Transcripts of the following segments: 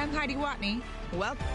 I'm Heidi Watney. Welcome.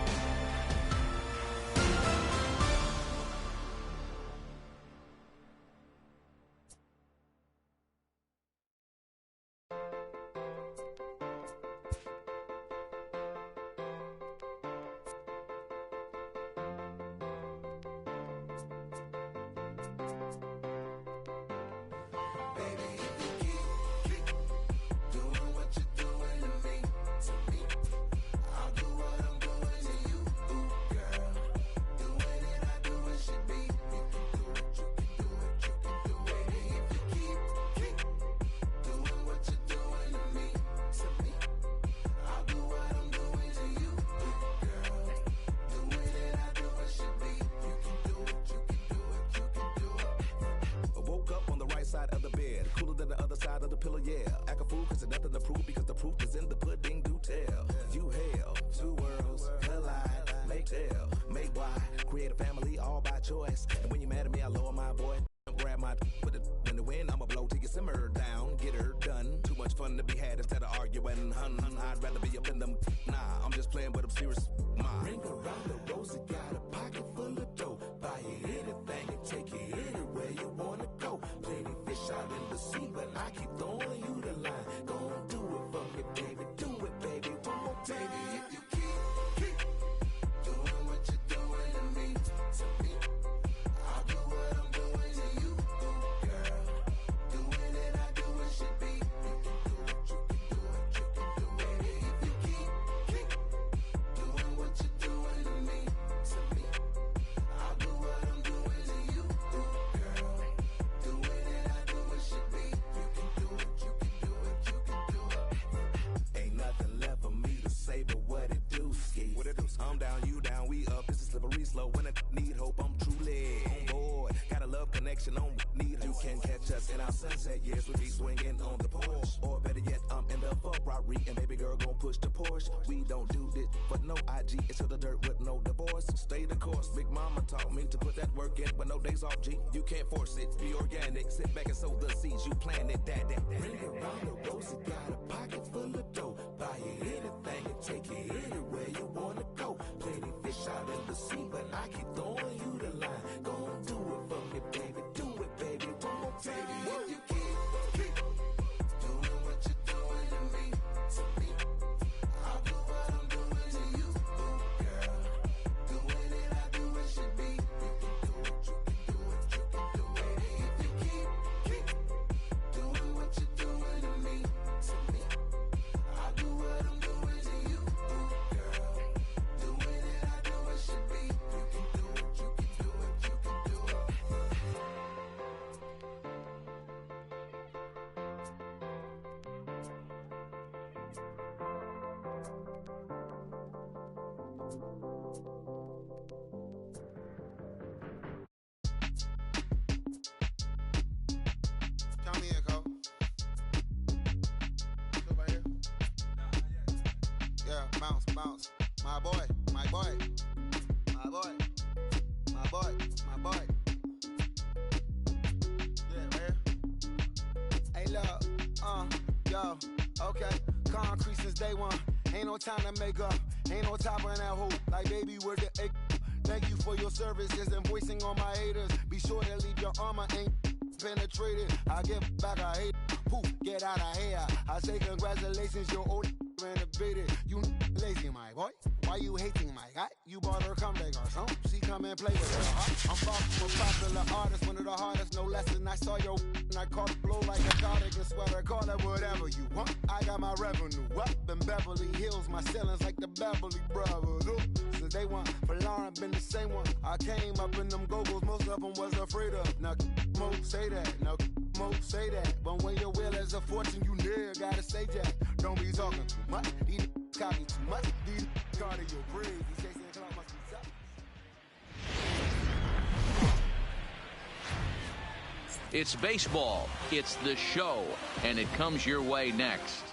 Side of the bed, cooler than the other side of the pillow, yeah. Act a fool cause there's nothing to prove because the proof is in the pudding, do tell. You hell, two worlds collide, make tell, make why, create a family all by choice. And when you're mad at me, I lower my voice, grab my put it in the wind, I'ma blow till you simmer down, get her done. Too much fun to be had instead of arguing, I'd rather be up in them, nah, I'm just playing but I'm serious, Ring around the rosy, got a pocket full of dough, buy you anything and take you anywhere you wanna go. Plenty fish out in the sea, but I keep throwing you the line. Go and do it for me, baby. Do it, baby. One more time. Baby, if you keep doing what you're doing to me, I'll do what I'm doing to you, girl. Doing it, I do it should be. You can do it, you can do it, you can do it. Baby, if you keep doing what you're doing to me, I'll do what I'm doing to you, girl. Doing it, I do it should be. You can do it, you can do it, you can do it. Ain't nothing left for me to say but what it do, ski. What it do? I'm down, you down, we up. This is slippery slow. When I need hope, I'm truly on board. Got a love connection on need. You can catch us in our sunset years. We be swinging on the porch, or better yet, I'm in the Ferrari and baby girl gon' push the Porsche. We don't do this, but no IG. It's to the dirt with no divorce. Stay the course. Big mama taught me to put that work in, but no days off. G, you can't force it. Be organic. Sit back and sow the seeds you planted. That. Ring around the rosy, got a pocket full of dough. Buy you anything and take you anywhere you wanna go. Plenty fish out in the sea, but I keep throwing you the line. Go and do it for me, baby. Do it, baby. One more time. Baby, if you keep doing what you're doing to me, I'll do what I'm doing to you, girl. Doing it, I do it should be. You can do it, you can do it, you can do it. If you keep doing what you're doing to me, I'll do what I'm doing to you, girl. Doing it, I do it should be. You can do it, you can do it, you can do it. Count me in, Cole. Still right here? Yeah, bounce. My boy. My boy. Yeah, right here. Hey, look, yo, okay. Concrete since day one. Ain't no time to make up. Ain't no top on that hoe. Like, baby, where the egg? Thank you for your services and voicing on my haters. Be sure to leave your armor ain't penetrated. I give back, I hate. Poof, get out of here. I say congratulations, your old renovated. You lazy, my boy. Why you hating, my guy? You bought her come back or something. She come and play with her. I'm far from a popular artist, one of the hardest, no less than I saw your and I caught blow like a cardigan sweater. Call it whatever you want. I got my revenue up in Beverly Hills. My ceilings like the Beverly Brothers. Ooh. Since they want for Lauren, been the same one. I came up in them go-go's, most of them was afraid of. Now, Mo say that. Now, Mo say that. But when your will is a fortune, you never gotta say that. Don't be talking too much. These copy too much. These cardio breathe. These Jason Clark must be tough. It's baseball, it's the show, and it comes your way next.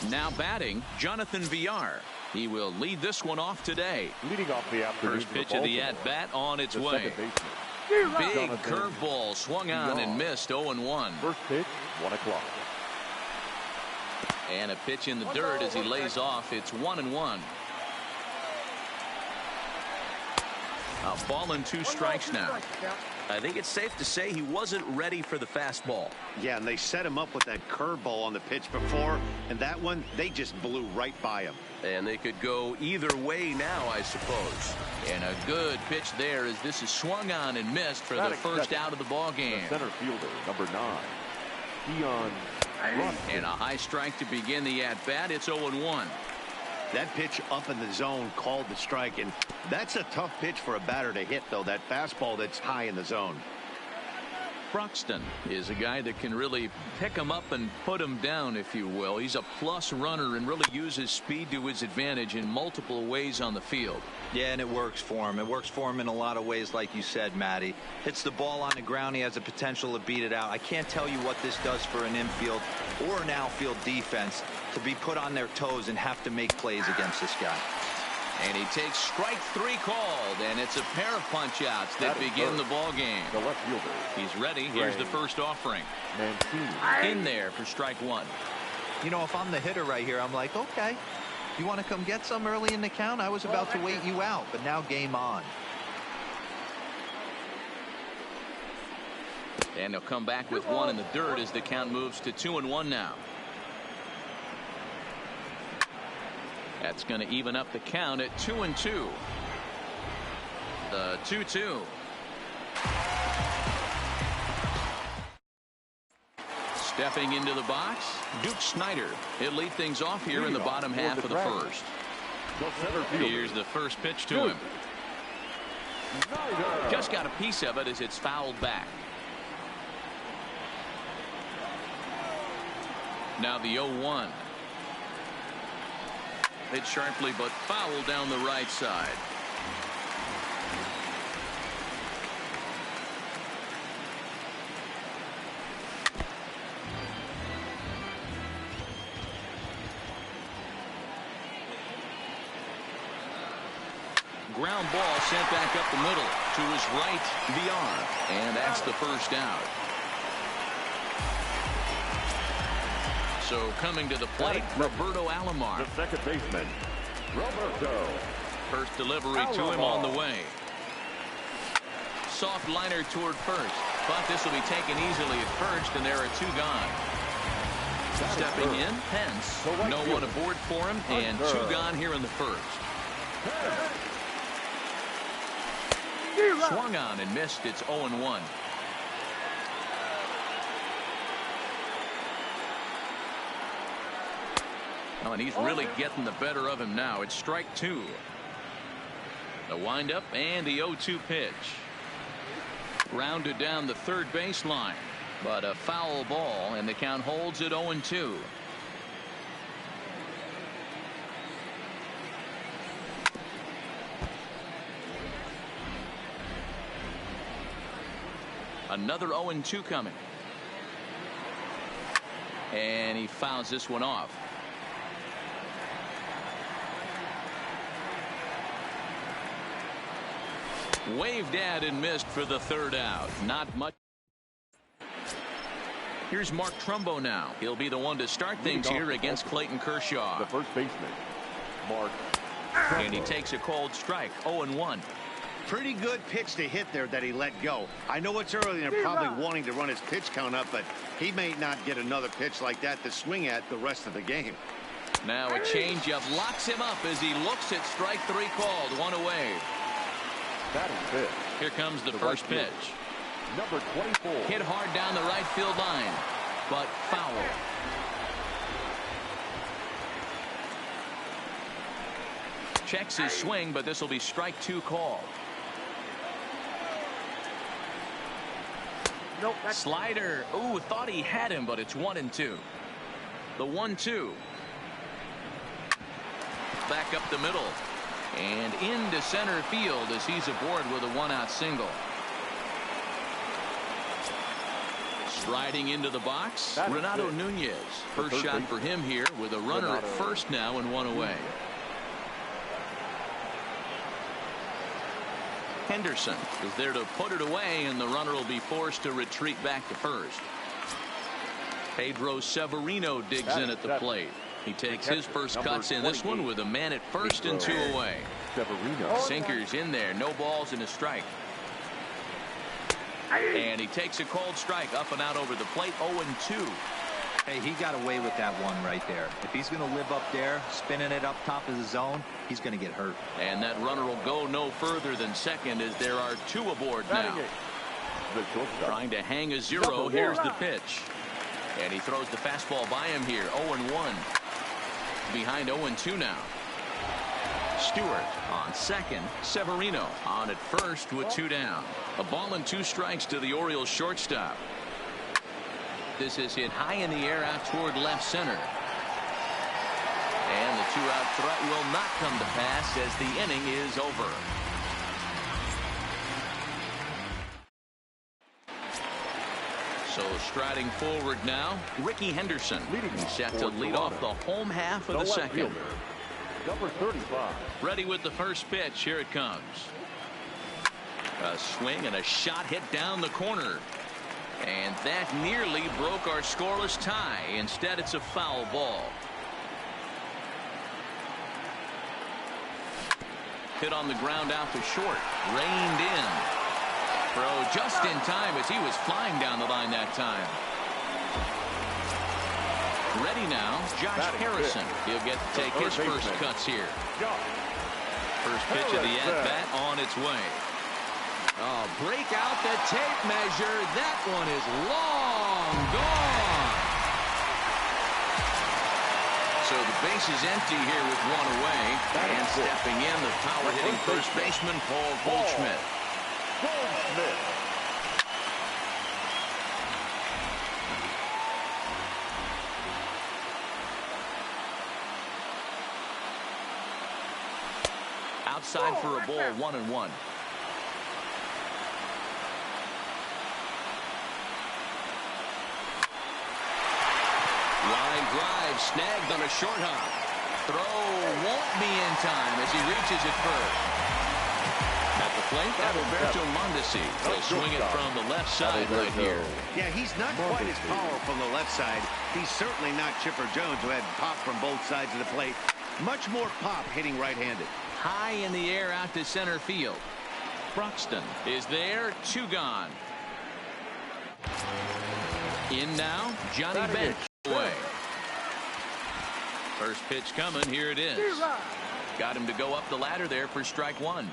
Now batting, Jonathan Villar. He will lead this one off today. Leading off the afternoon. First pitch of the at-bat on its way. Big curveball swung on and missed 0-1. First pitch, 1 o'clock. And a pitch in the dirt as he lays off. It's 1-1. A ball and 2 strikes now. I think it's safe to say he wasn't ready for the fastball. Yeah, and they set him up with that curveball on the pitch before, and that one, they just blew right by him. And they could go either way now, I suppose. And a good pitch there as this is swung on and missed for the first out of the ball game. The center fielder, number 9, Dion. And a high strike to begin the at-bat. It's 0-1. That pitch up in the zone called the strike, and that's a tough pitch for a batter to hit, though, that fastball that's high in the zone. Broxton is a guy that can really pick him up and put him down, if you will. He's a plus runner and really uses speed to his advantage in multiple ways on the field. Yeah, and it works for him. It works for him in a lot of ways, like you said, Matty. Hits the ball on the ground. He has the potential to beat it out. I can't tell you what this does for an infield or an outfield defense to be put on their toes and have to make plays against this guy. And he takes strike 3 called, and it's a pair of punch-outs that begin the ball game. The left fielder. He's ready. Here's the first offering. Mancini. In there for strike 1. You know, if I'm the hitter right here, I'm like, okay, you want to come get some early in the count? I was about to wait you out, but now game on. And he'll come back with 1 in the dirt as the count moves to 2-1 now. That's going to even up the count at 2-2. The 2-2. Stepping into the box, Duke Snider. He'll lead things off here in the bottom half of the first. Here's the first pitch to him. Just got a piece of it as it's fouled back. Now the 0-1. Hit sharply but foul down the right side. Ground ball sent back up the middle to his right, VR, and that's the first out. So coming to the plate, Roberto Alomar. The second baseman, Roberto. First delivery to him on the way. Soft liner toward first, but this will be taken easily at first, and there are 2 gone. Stepping in, Pence. No one aboard for him, and 2 gone here in the first. Swung on and missed. It's 0-1. Oh, and he's really getting the better of him now. It's strike 2. The windup and the 0-2 pitch. Grounded down the third baseline, but a foul ball, and the count holds at 0-2. Another 0-2 coming. And he fouls this one off. Waved at and missed for the third out. Not much. Here's Mark Trumbo now. He'll be the one to start things here against Clayton Kershaw. The first baseman, Mark. And he takes a cold strike. 0-1. Pretty good pitch to hit there that he let go. I know it's early and they're probably wanting to run his pitch count up, but he may not get another pitch like that to swing at the rest of the game. Now a changeup locks him up as he looks at strike 3 called. 1 away. That is it. Here comes the first pitch. Number 24. Hit hard down the right field line, but foul. Checks his swing, but this will be strike 2 called. Nope. Slider. Ooh, thought he had him, but it's 1-2. The 1-2. Back up the middle. And into center field as he's aboard with a 1-out single. Striding into the box, Renato Nunez. First shot for him here with a runner at first now and 1 away. Henderson is there to put it away, and the runner will be forced to retreat back to first. Pedro Severino digs in at the plate. He takes his first cuts in this one with a man at first and 2 away. Sinkers in there, no balls and a strike. And he takes a cold strike up and out over the plate. 0-2. Hey, he got away with that one right there. If he's going to live up there, spinning it up top of the zone, he's going to get hurt. And that runner will go no further than second as there are 2 aboard now. Trying to hang a 0. Here's the pitch. And he throws the fastball by him here. 0-1. Behind 0-2 now. Stewart on second. Severino on at first with 2 down. A ball and 2 strikes to the Orioles shortstop. This is hit high in the air out toward left center. And the 2-out threat will not come to pass as the inning is over. So striding forward now, Ricky Henderson. He's set to lead off the home half of the second. Number 35. Ready with the first pitch. Here it comes. A swing and a shot hit down the corner. And that nearly broke our scoreless tie. Instead, it's a foul ball. Hit on the ground out to short. Reined in. Throw just in time as he was flying down the line that time. Ready now, Josh Harrison. He'll get to take his first cuts here. First pitch of the at-bat on its way. Oh, break out the tape measure. That one is long gone. So the base is empty here with 1 away. And stepping in, the power-hitting first baseman, Paul Goldschmidt. Outside for a ball, 1-1. Line drive snagged on a short hop. Throw won't be in time as he reaches it first. At the plate, Alberto Mondesi will swing it from the left side right here. Yeah, he's not quite as powerful from the left side. He's certainly not Chipper Jones, who had pop from both sides of the plate. Much more pop hitting right-handed. High in the air out to center field. Broxton is there. 2 gone. In now, Johnny Bench away. First pitch coming. Here it is. Got him to go up the ladder there for strike 1.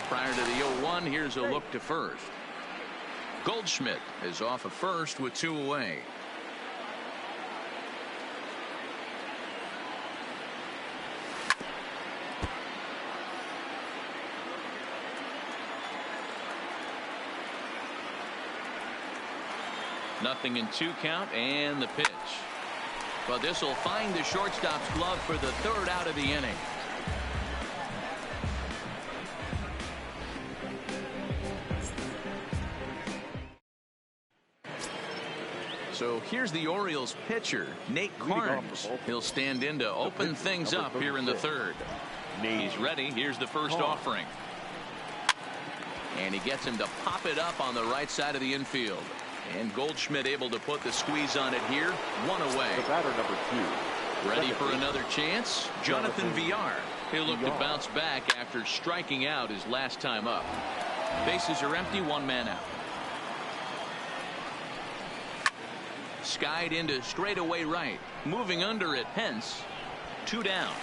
Prior to the 0-1, here's a look to first. Goldschmidt is off of first with 2 away. Nothing in 2 count and the pitch. But this will find the shortstop's glove for the 3rd out of the inning. So here's the Orioles pitcher, Nate Carnes. He'll stand in to open things up here in the 3rd. He's ready. Here's the first offering. And he gets him to pop it up on the right side of the infield. And Goldschmidt able to put the squeeze on it here. 1 away. The batter, number 2. Ready for another chance. Jonathan Villar. He'll look to bounce back after striking out his last time up. Bases are empty. 1 man out. Skied into straightaway right. Moving under it, Pence. 2 down.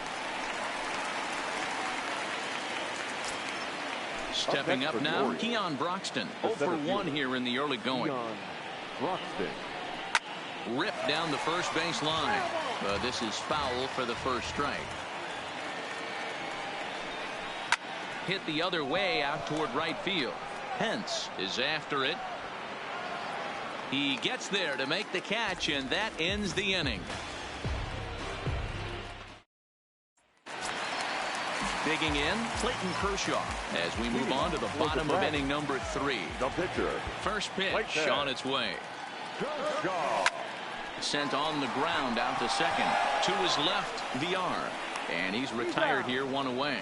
Stepping up now, Keon Broxton. 0 for 1 here in the early going. Ripped down the first base line. This is foul for the first strike. Hit the other way out toward right field. Pence is after it. He gets there to make the catch, and that ends the inning. Digging in, Clayton Kershaw as we move on to the bottom of inning number 3. The pitcher. First pitch on its way. Kershaw. Sent on the ground out to second. To his left, Villar. And he's retired here, 1 away.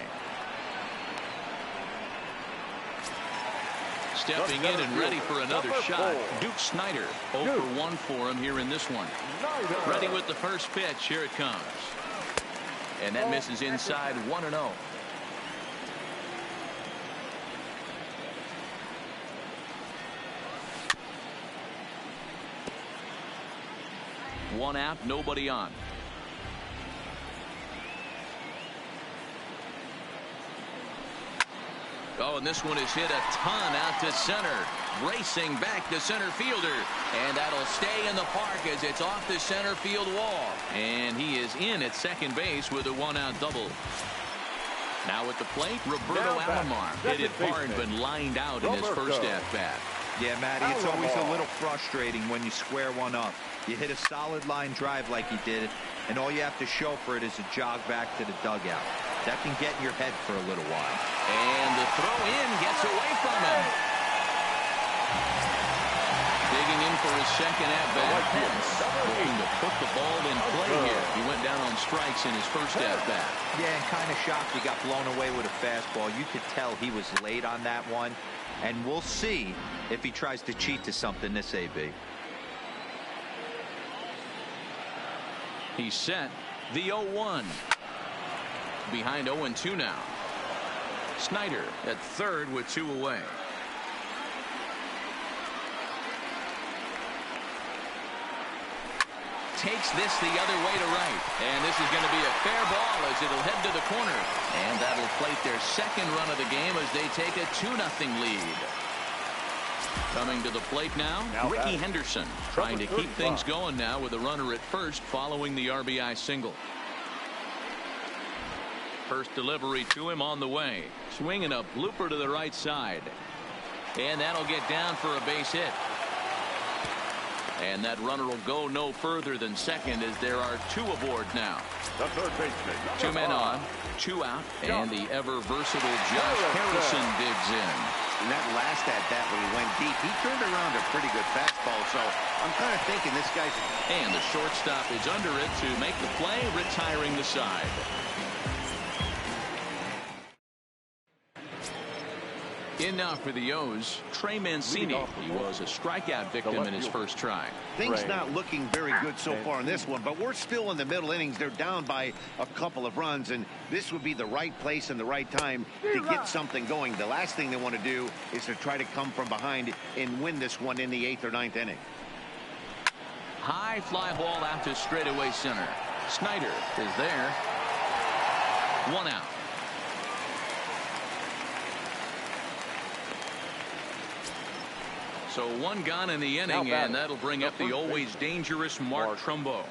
stepping in and ready for another shot. Duke Snyder, 0 for 1 for him here in this one. Ready with the first pitch. Here it comes. And that misses inside 1-0. One out, nobody on. Oh, and this one is hit a ton out to center. Racing back the center fielder. And that'll stay in the park as it's off the center field wall. And he is in at second base with a one-out double. Now at the plate, Roberto Alomar. Hit it hard but lined out in his first at-bat. Yeah, Matty, it's always a little frustrating when you square one up. You hit a solid line drive like he did, and all you have to show for it is a jog back to the dugout. That can get in your head for a little while. And the throw in gets away from him. Digging in for his second at-bat. Looking to put the ball in play here. He went down on strikes in his first at-bat. Yeah, and kind of shocked he got blown away with a fastball. You could tell he was late on that one. And we'll see if he tries to cheat to something this AB. He's set. The 0-1. Behind 0-2 now. Snyder at third with 2 away. Takes this the other way to right. And this is going to be a fair ball as it'll head to the corner. And that'll plate their second run of the game as they take a 2-0 lead. Coming to the plate now, Ricky Henderson trying to keep things going now with a runner at first following the RBI single. First delivery to him on the way. Swinging a blooper to the right side. And that'll get down for a base hit. And that runner will go no further than second as there are 2 aboard now. The third baseman. 2 men on, 2 out, and the ever versatile Josh Harrison digs in. And that last at-bat when he went deep, he turned around a pretty good fastball, so I'm kind of thinking this guy's... And the shortstop is under it to make the play, retiring the side. In now for the O's, Trey Mancini. He was a strikeout victim in his first try. Things not looking very good so far in this one, but we're still in the middle innings. They're down by a couple of runs, and this would be the right place and the right time to get something going. The last thing they want to do is to try to come from behind and win this one in the 8th or 9th inning. High fly ball out to straightaway center. Snyder is there. 1 out. So 1 gone in the inning, and that'll bring up the always dangerous Mark Trumbo.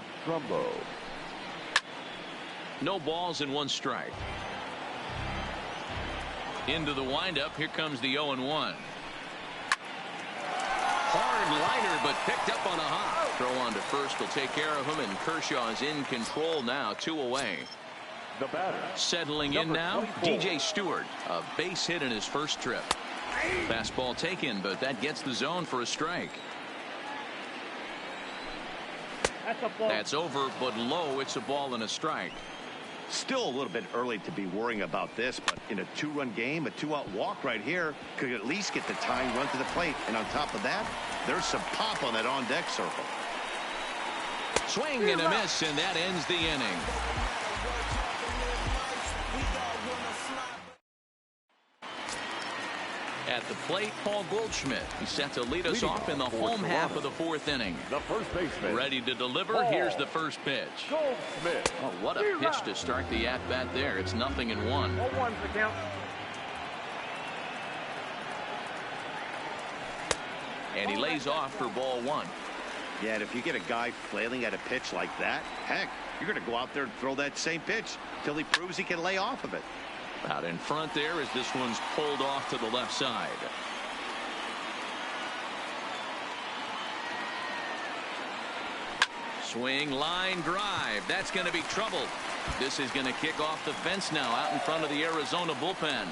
No balls and 1 strike. Into the windup. Here comes the 0-1. Hard liner, but picked up on a hop. Throw on to first will take care of him, and Kershaw is in control now, 2 away. The batter. Settling in now, DJ Stewart. A base hit in his first trip. Fastball taken, but that gets the zone for a strike. That's over, but low. It's a ball and a strike. Still a little bit early to be worrying about this, but in a 2-run game, a 2-out walk right here could at least get the tying run to the plate. And on top of that, there's some pop on that on-deck circle. Swing and a miss, and that ends the inning. At the plate, Paul Goldschmidt. He's set to lead us off in the home half of the 4th inning. The first baseman. Ready to deliver. Here's the first pitch. Goldschmidt. Oh, what a pitch to start the at-bat there. It's 0-1. 0-1's the count. And he lays off for ball 1. Yeah, and if you get a guy flailing at a pitch like that, heck, you're going to go out there and throw that same pitch till he proves he can lay off of it. Out in front there as this one's pulled off to the left side. Swing, line drive. That's going to be trouble. This is going to kick off the fence now out in front of the Arizona bullpen.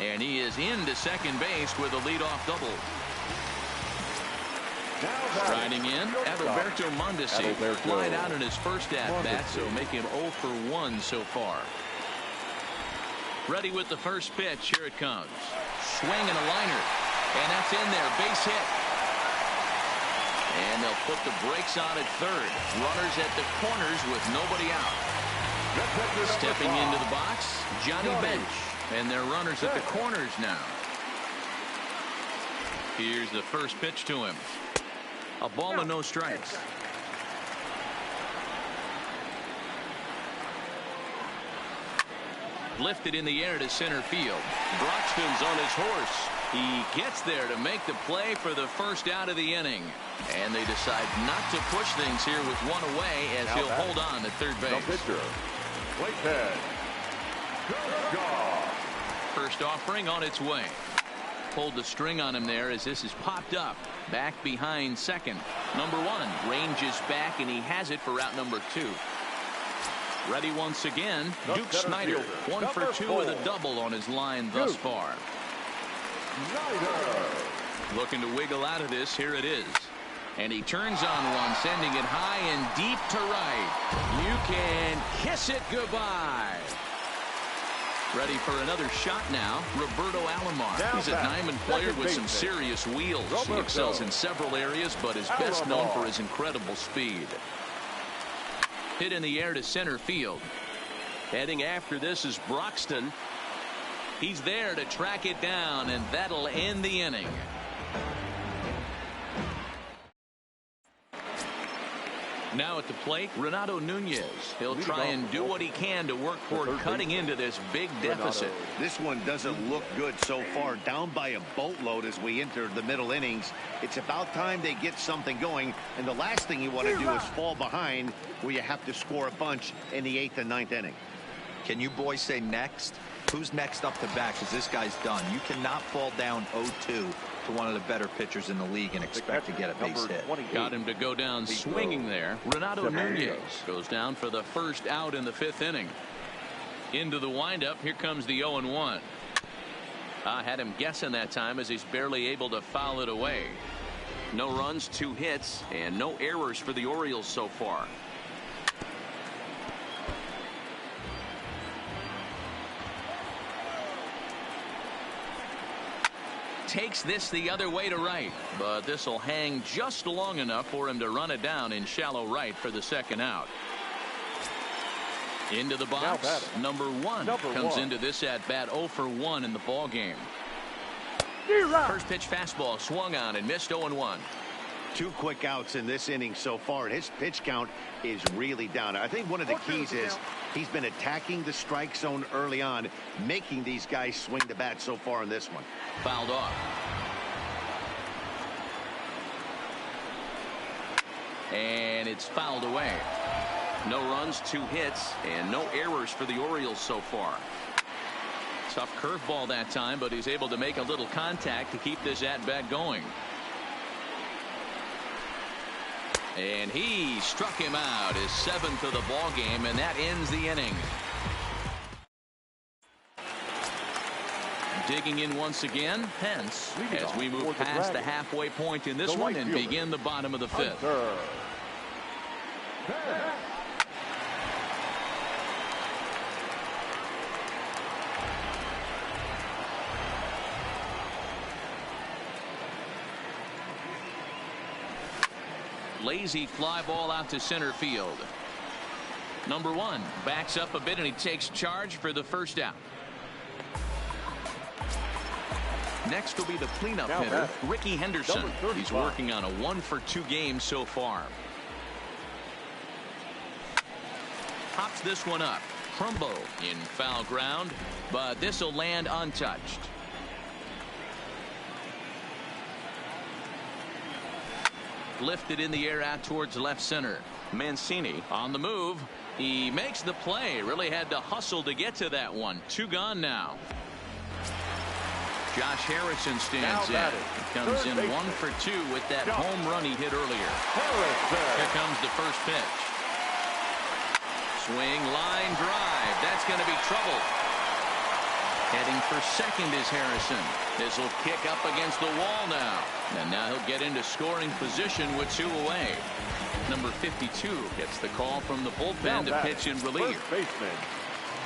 And he is into second base with a leadoff double. Striding in, Adalberto Mondesi. Flied out in his first at-bat, so make him 0 for 1 so far. Ready with the first pitch. Here it comes. Swing and a liner. And that's in there. Base hit. And they'll put the brakes on at third. Runners at the corners with nobody out. Stepping into the box, Johnny Bench. And their runners at the corners now. Here's the first pitch to him. A ball and no strikes. Lifted in the air to center field. Broxton's on his horse. He gets there to make the play for the first out of the inning. And they decide not to push things here with one away as he'll hold on at third base. The pitcher, Whitehead. First offering on its way. Pulled the string on him there as this is popped up. Back behind second. Number one ranges back and he has it for route number 2. Ready once again. Duke Snyder. 1 for 2 with a double on his line thus far. Looking to wiggle out of this. Here it is. And he turns on one, sending it high and deep to right. You can kiss it goodbye. Ready for another shot now. Roberto Alomar. He's a diamond player with some serious wheels. He excels in several areas, but is best known for his incredible speed. Hit in the air to center field. Heading after this is Broxton. He's there to track it down, and that'll end the inning. Now at the plate, Renato Nunez. He'll try and do what he can to work toward cutting into this big deficit. This one doesn't look good so far. Down by a boatload as we enter the middle innings. It's about time they get something going. And the last thing you want to do is fall behind where you have to score a bunch in the 8th and 9th inning. Can you boys say next? Who's next up to bat? Because this guy's done. You cannot fall down 0-2 to one of the better pitchers in the league and expect to get a base hit. Got him to go down swinging there. Renato Nunez goes down for the first out in the 5th inning. Into the windup. Here comes the 0-1. I had him guessing that time as he's barely able to foul it away. No runs, 2 hits, and no errors for the Orioles so far. Takes this the other way to right, but this will hang just long enough for him to run it down in shallow right for the second out. Into the box, number one comes into this at bat 0 for 1 in the ball game. First pitch fastball swung on and missed 0-1. 2 quick outs in this inning so far. His pitch count is really down. I think one of the keys is he's been attacking the strike zone early on, making these guys swing the bat so far in this one. Fouled off. And it's fouled away. No runs, 2 hits, and no errors for the Orioles so far. Tough curveball that time, but he's able to make a little contact to keep this at-bat going. And he struck him out, his 7th of the ball game, and that ends the inning. Digging in once again, Pence, as we move past the halfway point in this one and begin the bottom of the 5th. Lazy fly ball out to center field. Number one backs up a bit and he takes charge for the first out. Next will be the cleanup hitter, Ricky Henderson. He's working on a 1 for 2 game so far. Pops this one up. Trumbo in foul ground, but this will land untouched. Lifted in the air out towards left center. Mancini on the move. He makes the play. Really had to hustle to get to that one. 2 gone now. Josh Harrison stands in. He comes in 1 for 2 with that home run he hit earlier. Here comes the first pitch. Swing, line drive. That's going to be trouble. Heading for second is Harrison. This will kick up against the wall now. And now he'll get into scoring position with 2 away. Number 52 gets the call from the bullpen to pitch in relief.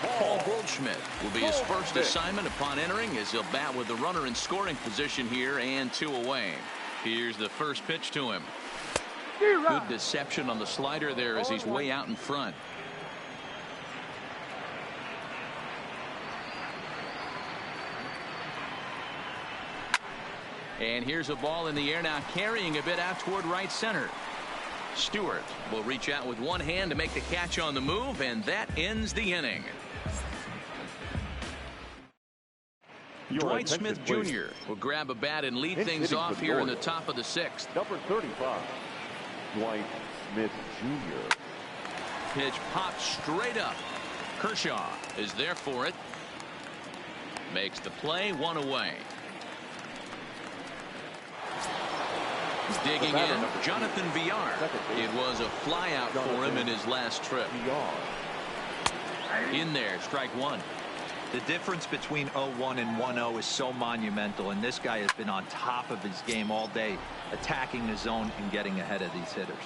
Paul Goldschmidt will be his first assignment upon entering, as he'll bat with the runner in scoring position here and 2 away. Here's the first pitch to him. Good deception on the slider there as he's way out in front. And here's a ball in the air now, carrying a bit out toward right center. Stewart will reach out with one hand to make the catch on the move, and that ends the inning. Dwight Smith Jr. will grab a bat and lead things off here in the top of the 6th. Number 35, Dwight Smith Jr. Pitch popped straight up. Kershaw is there for it. Makes the play, 1 away. Digging in, Jonathan Villar. It was a fly out for him in his last trip. In there, strike 1. The difference between 0-1 and 1-0 is so monumental, and this guy has been on top of his game all day, attacking the zone and getting ahead of these hitters.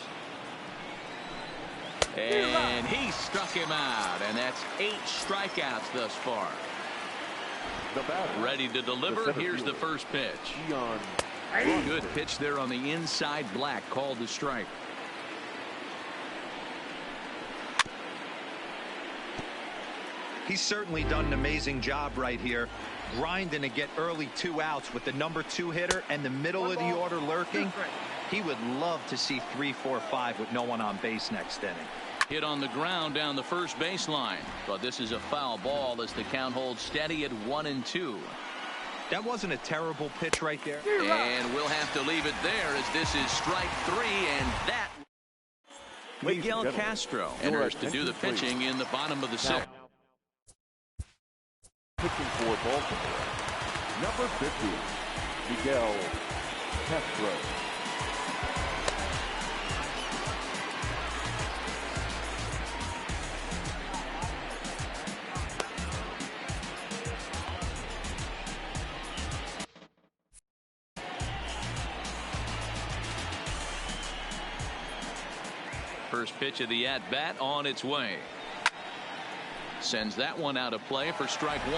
And he struck him out, and that's 8 strikeouts thus far. Ready to deliver. Here's the first pitch. Good pitch there on the inside. Black called the strike. He's certainly done an amazing job right here, grinding to get early 2 outs with the number 2 hitter and the middle of the order lurking. He would love to see 3, 4, 5 with no one on base next inning. Hit on the ground down the first baseline, but this is a foul ball as the count holds steady at 1-2. That wasn't a terrible pitch right there. And we'll have to leave it there as this is strike 3, and that. Miguel Castro enters to do the pitching in the bottom of the 6th. Pitching for Baltimore, number 50, Miguel Castro. First pitch of the at-bat on its way. Sends that one out of play for strike 1.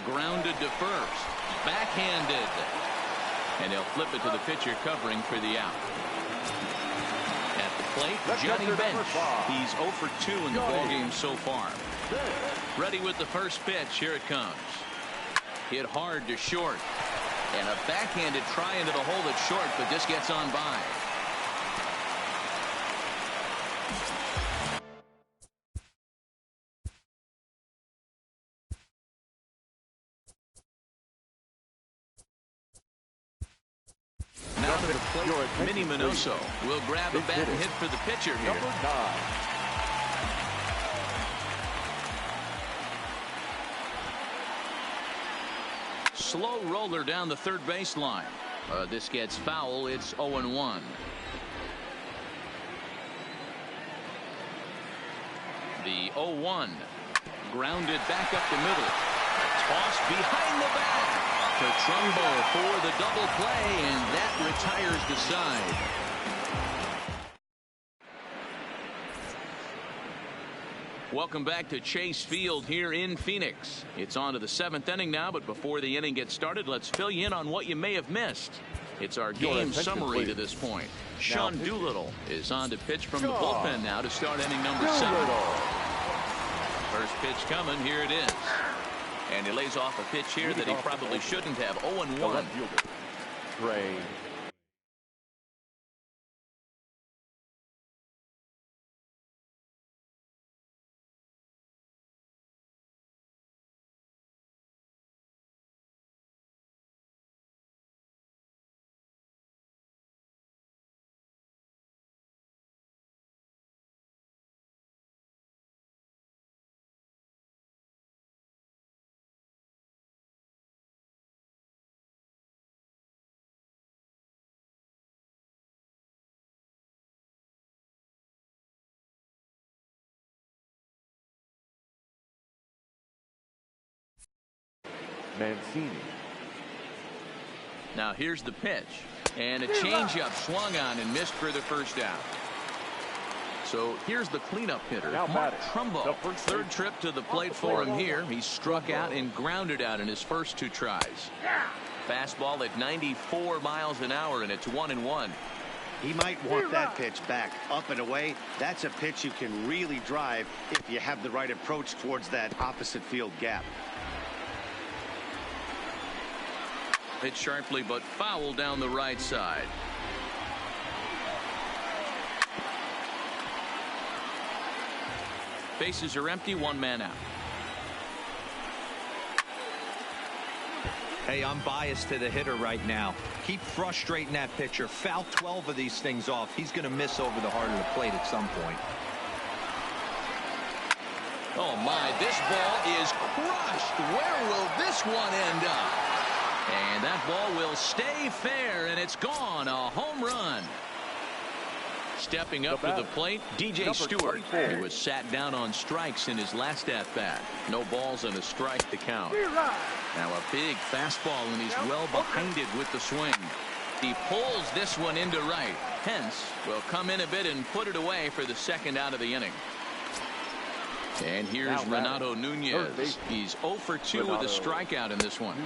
Grounded to first. Backhanded. And they'll flip it to the pitcher covering for the out. At the plate, Johnny Bench. He's 0 for 2 in the ballgame so far. Ready with the first pitch. Here it comes. Hit hard to short. And a backhanded try into the hole that's short, but this gets on by. Now to the plate, Minnie Minoso will grab a bat and hit for the pitcher here. Number 9. Slow roller down the third baseline. This gets foul. It's 0-1. The 0-1 grounded back up the middle. Tossed behind the back to Trumbo for the double play, and that retires the side. Welcome back to Chase Field here in Phoenix. It's on to the 7th inning now, but before the inning gets started, let's fill you in on what you may have missed. It's our game summary to this point. Sean Doolittle is on to pitch from the bullpen now to start inning number 7. First pitch coming, here it is. And he lays off a pitch here that he probably shouldn't have. 0-1. Trey. Mancini. Now here's the pitch. And a changeup swung on and missed for the first out. So here's the cleanup hitter, Mark Trumbo. Third trip to the plate for him here. He struck out and grounded out in his first 2 tries. Fastball at 94 miles an hour, and it's 1-1. He might want that pitch back, up and away. That's a pitch you can really drive if you have the right approach towards that opposite field gap. Hit sharply but foul down the right side. Bases are empty, 1 man out. Hey, I'm biased to the hitter right now. Keep frustrating that pitcher. Foul 12 of these things off. He's going to miss over the heart of the plate at some point. Oh my, this ball is crushed. Where will this one end up? And that ball will stay fair, and it's gone. A home run. Stepping up to the plate, DJ Stewart. He was sat down on strikes in his last at-bat. No balls and a strike to count. Now a big fastball, and he's well behind it with the swing. He pulls this one into right. Hence will come in a bit and put it away for the second out of the inning. And here's Renato Nunez. He's 0 for 2 with a strikeout in this one.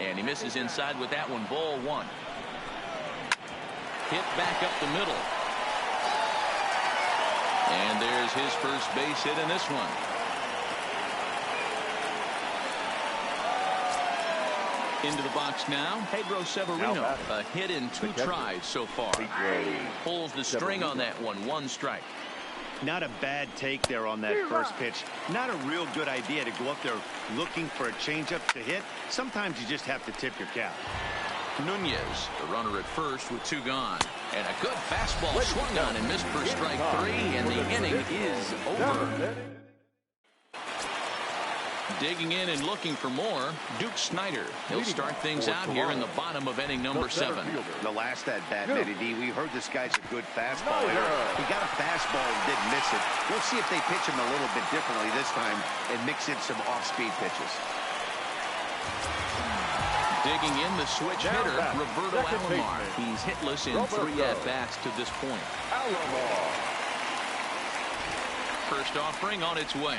And he misses inside with that one. Ball 1. Hit back up the middle. And there's his first base hit in this one. Into the box now, Pedro Severino. A hit in 2 tries so far. Pulls the string on that one. 1 strike. Not a bad take there on that first pitch. Not a real good idea to go up there looking for a changeup to hit. Sometimes you just have to tip your cap. Nunez, the runner at first with 2 gone. And a good fastball swung on and missed for strike 3, and the inning is over. Digging in and looking for more, Duke Snider. He'll start things out here in the bottom of inning number 7. The last at bat, Matty D, we heard this guy's a good fastball hitter. He got a fastball and didn't miss it. We'll see if they pitch him a little bit differently this time and mix in some off-speed pitches. Digging in, the switch hitter, Roberto Alomar. He's hitless in 3 at-bats to this point. First offering on its way.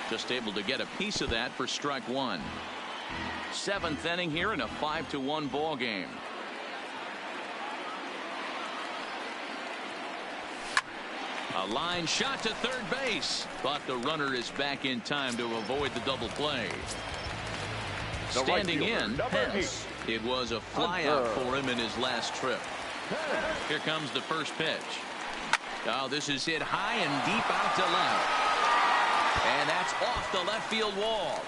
Just able to get a piece of that for strike 1. 7th inning here in a 5-1 ball game. A line shot to third base, but the runner is back in time to avoid the double play. Standing in, Pence. It was a flyout for him in his last trip. Here comes the first pitch. Oh, this is hit high and deep out to left. And that's off the left field wall.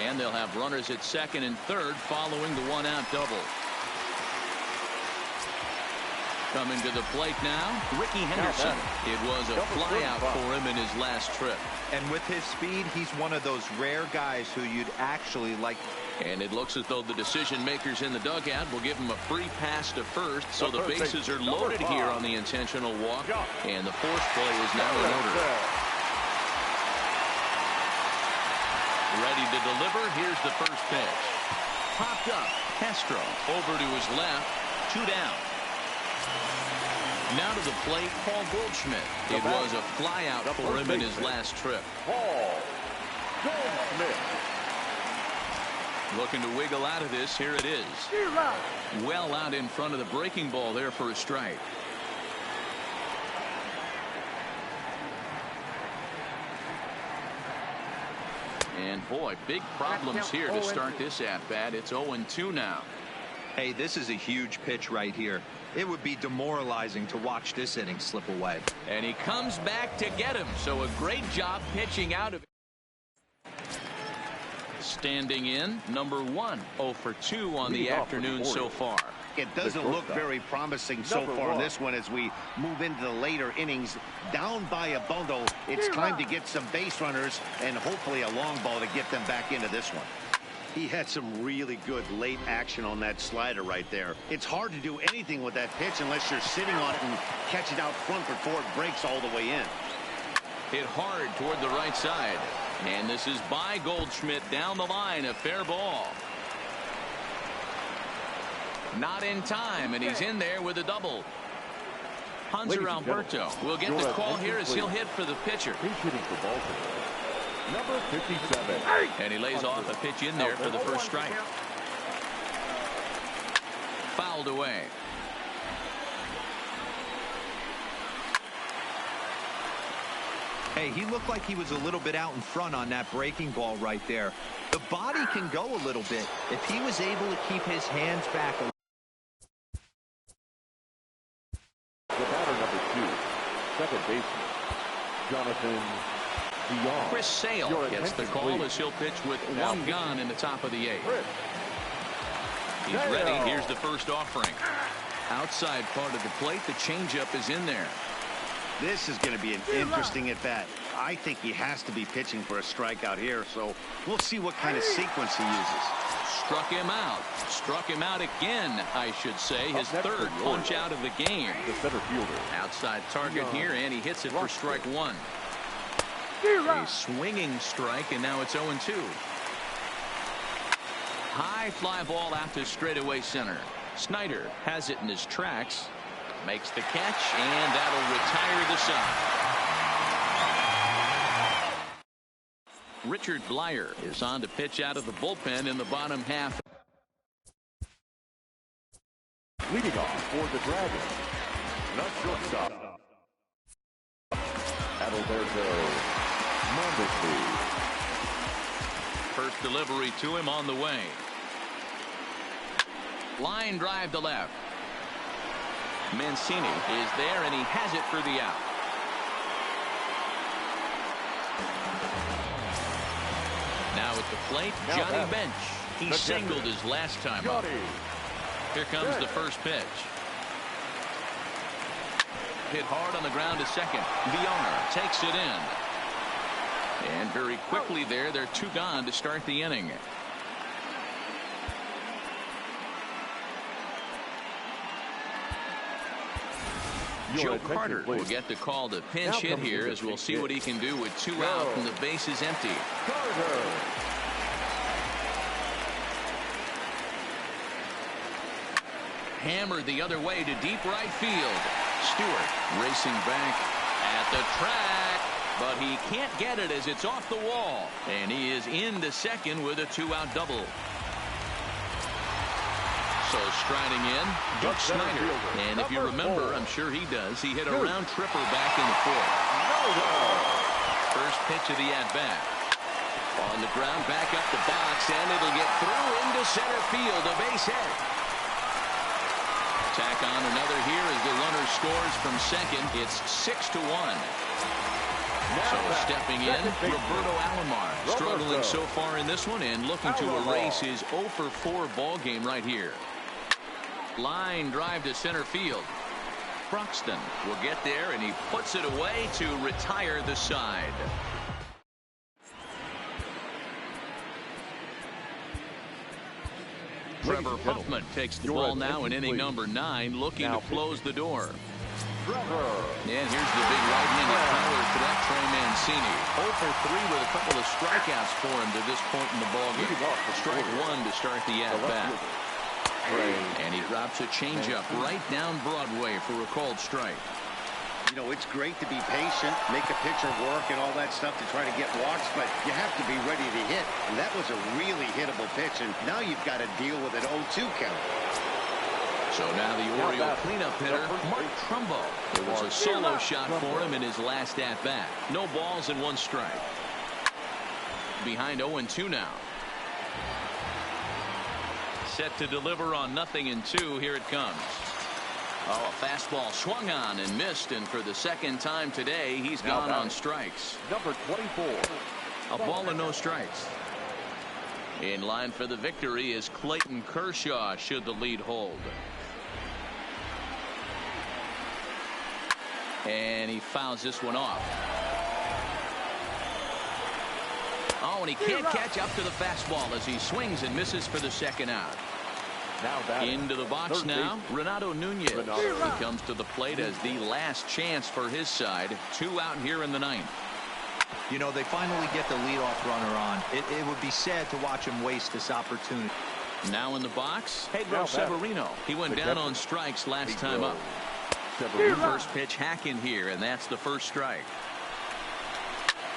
And they'll have runners at second and third following the 1-out double. Coming to the plate now, Ricky Henderson. It was a flyout for him in his last trip. And with his speed, he's one of those rare guys who you'd actually like. And it looks as though the decision makers in the dugout will give him a free pass to first. So the bases are loaded here on the intentional walk. And the force play is now in order. Ready to deliver. Here's the first pitch. Popped up. Castro over to his left. 2 down. Now to the plate, Paul Goldschmidt. It was a flyout for him in his last trip. Paul Goldschmidt. Looking to wiggle out of this. Here it is. Well out in front of the breaking ball there for a strike. And boy, big problems here to start this at-bat. It's 0-2 now. Hey, this is a huge pitch right here. It would be demoralizing to watch this inning slip away. And he comes back to get him. So a great job pitching out of it. Standing in, number 1, 0 for 2 on the afternoon so far. It doesn't look very promising so far in this one as we move into the later innings. Down by a bundle, it's time to get some base runners and hopefully a long ball to get them back into this one. He had some really good late action on that slider right there. It's hard to do anything with that pitch unless you're sitting on it and catch it out front before it breaks all the way in. Hit hard toward the right side. And this is by Goldschmidt down the line, a fair ball. Not in time, and he's in there with a double. Hunter Alberto will get the call here as he'll hit for the pitcher. He's hitting for Baltimore. Number 57. And he lays off a pitch in there for the first strike. Fouled away. Hey, he looked like he was a little bit out in front on that breaking ball right there. The body can go a little bit. If he was able to keep his hands back a The batter, number 2, second baseman, Jonathan Dion. Chris Sale gets the call as he'll pitch with one gone in the top of the 8th. He's ready. Here's the first offering. Outside part of the plate, the changeup is in there. This is going to be an interesting at-bat. I think he has to be pitching for a strikeout here, so we'll see what kind of sequence he uses. Struck him out. Struck him out again, I should say. His third punch out of the game. The center fielder. Outside target here, and he hits it for strike 1. A swinging strike, and now it's 0-2. High fly ball out to straightaway center. Snyder has it in his tracks. Makes the catch, and that'll retire the side. Richard Blyer is on to pitch out of the bullpen in the bottom half. Leading off for the Dragons, the shortstop, Adalberto Mondesi. First delivery to him on the way. Line drive to left. Mancini is there, and he has it for the out. Now at the plate, Johnny Bench. He singled his last time up. Here comes the first pitch. Hit hard on the ground to second. Villar takes it in. And very quickly there, they're 2 gone to start the inning. Joe Carter will get the call to pinch hit here, as we'll see what he can do with 2 out and the base is empty. Hammered the other way to deep right field. Stewart racing back at the track, but he can't get it as it's off the wall. And he is into second with a 2-out double. So striding in, Duke Snyder. And if you remember, I'm sure he does, he hit a round tripper back in the 4th. First pitch of the at-bat. On the ground, back up the box, and it'll get through into center field, a base hit. Tack on another here as the runner scores from second. It's 6-1. So stepping in, Roberto Alomar, struggling so far in this one and looking to erase his 0-for-4 ball game right here. Line drive to center field. Broxton will get there, and he puts it away to retire the side. Trevor Huffman takes the ball now in inning number 9, looking to close the door. And here's the big right-handed power threat, Trey Mancini. 0-for-3 with a couple of strikeouts for him to this point in the ballgame. Strike 1 to start the at-bat. And he drops a changeup right down Broadway for a called strike. You know, it's great to be patient, make a pitcher work and all that stuff to try to get walks, but you have to be ready to hit. And that was a really hittable pitch, and now you've got to deal with an 0-2 count. So now the Oriole cleanup hitter, Mark Trumbo. It was a solo shot for him in his last at-bat. No balls and 1 strike. Behind 0-2 now. Set to deliver on 0-2. Here it comes. Oh, a fastball swung on and missed, and for the second time today, he's gone on strikes. Number 24. A ball and no strikes. In line for the victory is Clayton Kershaw, should the lead hold. And he fouls this one off. Oh, and he can't catch up to the fastball as he swings and misses for the second out. Into the box now, Renato Nunez. He comes to the plate as the last chance for his side. 2 out here in the 9th. You know, they finally get the leadoff runner on. It would be sad to watch him waste this opportunity. Now in the box, Pedro Severino. He went down on strikes last time up. First pitch hacking here, and that's the first strike.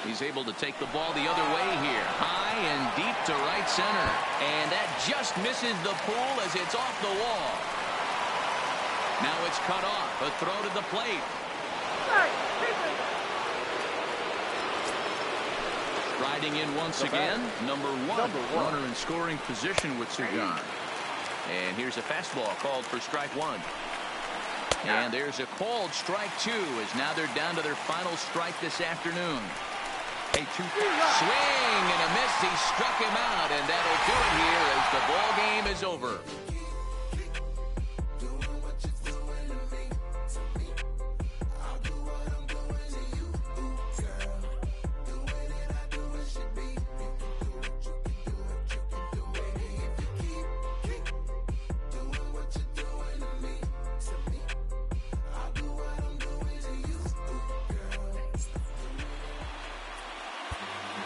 He's able to take the ball the other way here. High and deep to right center. And that just misses the pool as it's off the wall. Now it's cut off. A throw to the plate. Riding in once again, number one. Runner in scoring position with Cigar. And here's a fastball called for strike one. And there's a called strike two, as now they're down to their final strike this afternoon. Swing and a miss. He struck him out, and that'll do it here as the ball game is over.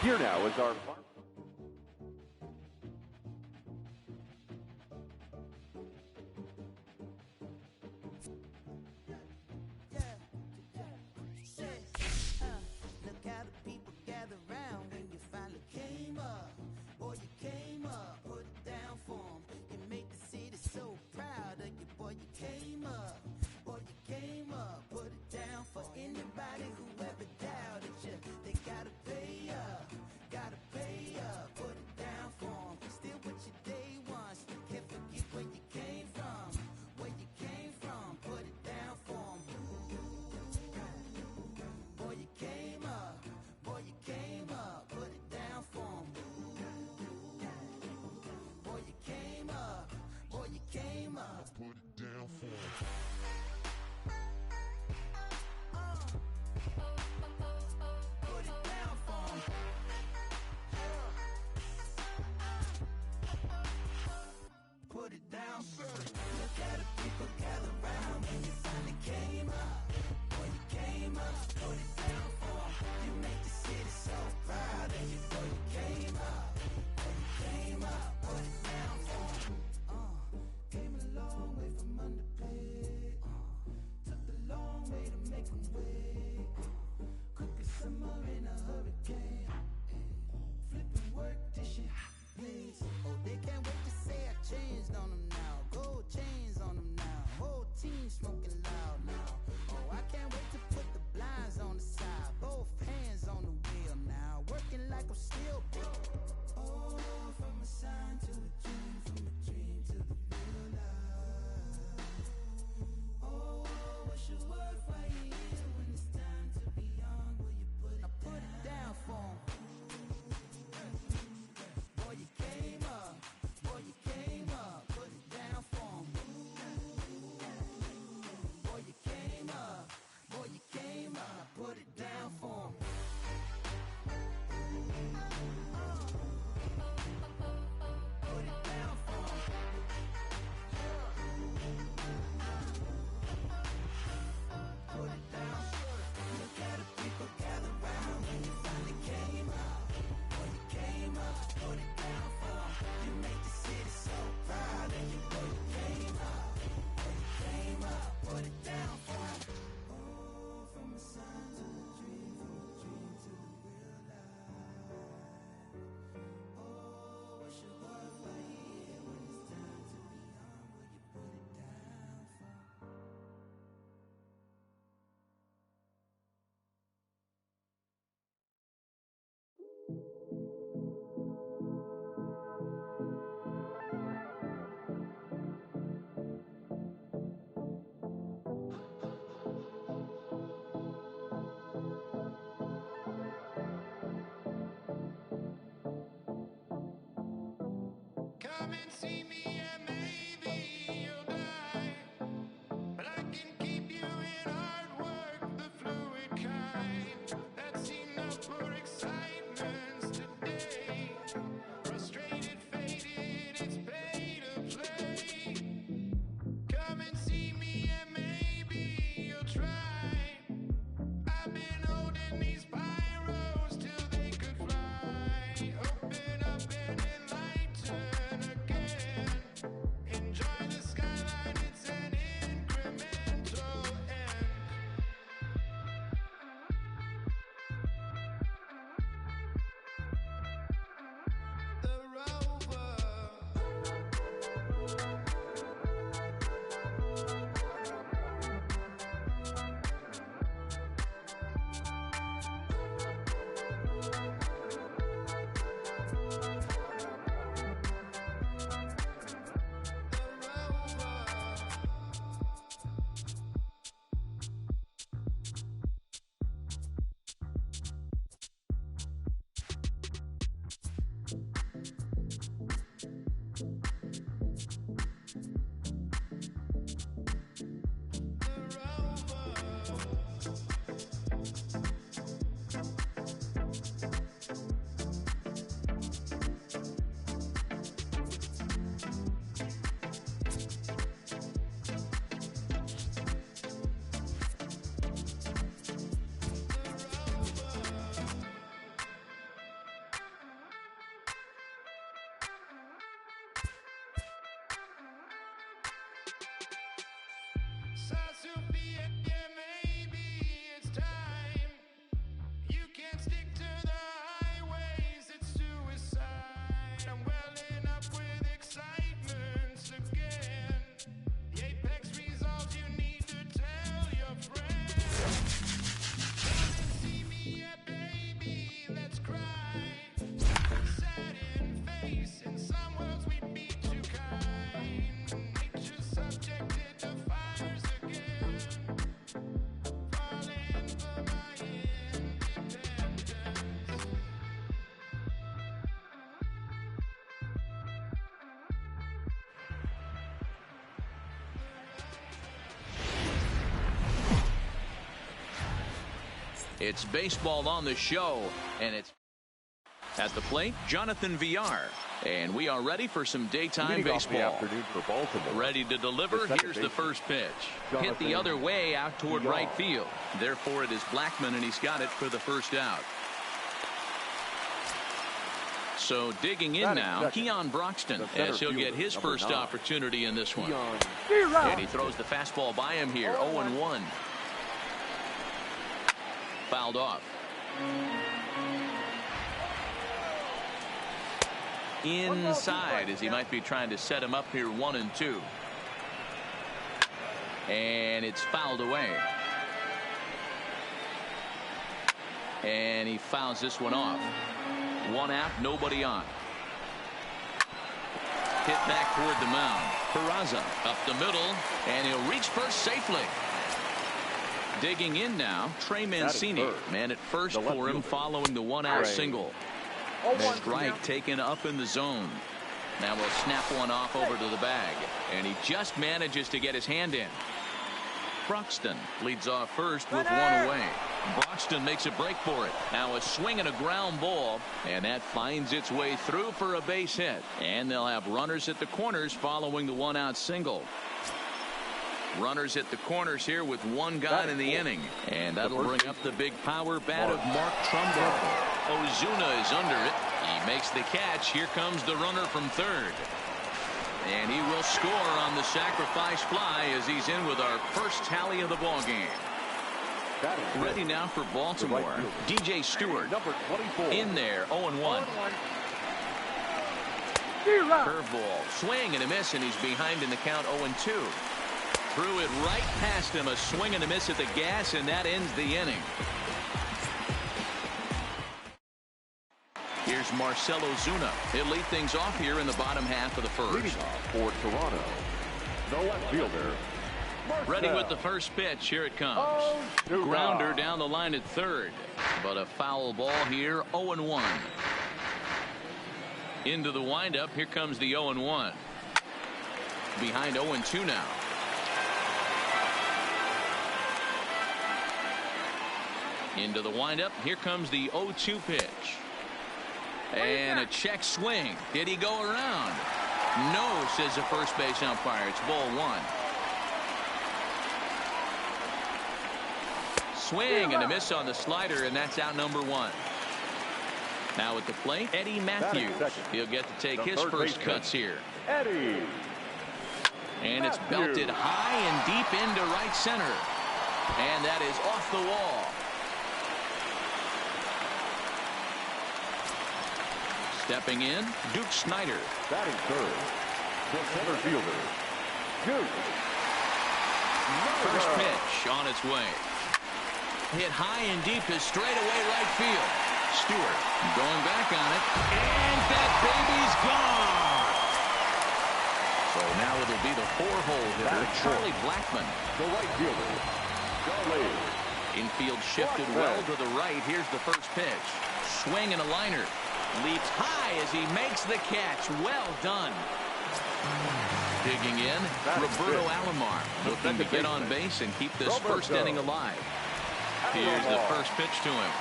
Here now is our Come and see me and maybe you'll die. But I can keep you in hard work, the fluid kind. That's enough for excitement today. Frustrated, faded, it's pay to play. Come and see me and maybe you'll try. I've been holding these pyros till they could fly. Open up and enlighten again. It's baseball on the show, and it's at the plate, Jonathan Villar. And we are ready for some daytime baseball. For Baltimore. Ready to deliver. Here's the first pitch. Hit the other way out toward right field. Therefore, it is Blackmon, and he's got it for the first out. So digging in now, Keon Broxton, as he'll get his first opportunity in this one. And he throws the fastball by him here, 0-1. Fouled off. Inside, as he might be trying to set him up here, 1-2. And it's fouled away. And he fouls this one off. 1 out, nobody on. Hit back toward the mound. Peraza up the middle, and he'll reach first safely. Digging in now, Trey Mancini. Man at first for him following the 1-out single. Strike taken up in the zone. Now we'll snap one off over to the bag, and he just manages to get his hand in. Broxton leads off first with 1 away. Broxton makes a break for it. Now a swing and a ground ball, and that finds its way through for a base hit. And they'll have runners at the corners following the 1-out single. Runners at the corners here with 1 gone in the inning. And that'll bring up the big power bat of Mark Trumbo. Ozuna is under it. He makes the catch. Here comes the runner from third. And he will score on the sacrifice fly as he's in with our first tally of the ball game. Ready now for Baltimore. DJ Stewart in there, 0-1. Curveball, swing and a miss, and he's behind in the count, 0-2. Threw it right past him, a swing and a miss at the gas, and that ends the inning. Here's Marcell Ozuna. He'll lead things off here in the bottom half of the first. For Toronto, the left fielder. Ready with the first pitch. Here it comes. Grounder down the line at third. But a foul ball here, 0-1. Into the windup. Here comes the 0-1. Behind 0-2 now. Into the windup. Here comes the 0-2 pitch. And a check swing. Did he go around? No, says the first base umpire. It's ball 1. Swing and a miss on the slider, and that's out number 1. Now at the plate, Eddie Matthews. He'll get to take his first cuts here. Eddie. And it's belted high and deep into right center. And that is off the wall. Stepping in, Duke Snider. Batting third, the center fielder, Duke. First pitch on its way. Hit high and deep to straightaway right field. Stewart going back on it, and that baby's gone. So now it'll be the 4-hole hitter, Charlie Blackmon. The right fielder, Charlie. Infield shifted well to the right. Here's the first pitch. Swing and a liner. Leaps high as he makes the catch. Well done. Digging in, Roberto Alomar looking to get on base and keep this first inning alive. Here's the first pitch to him.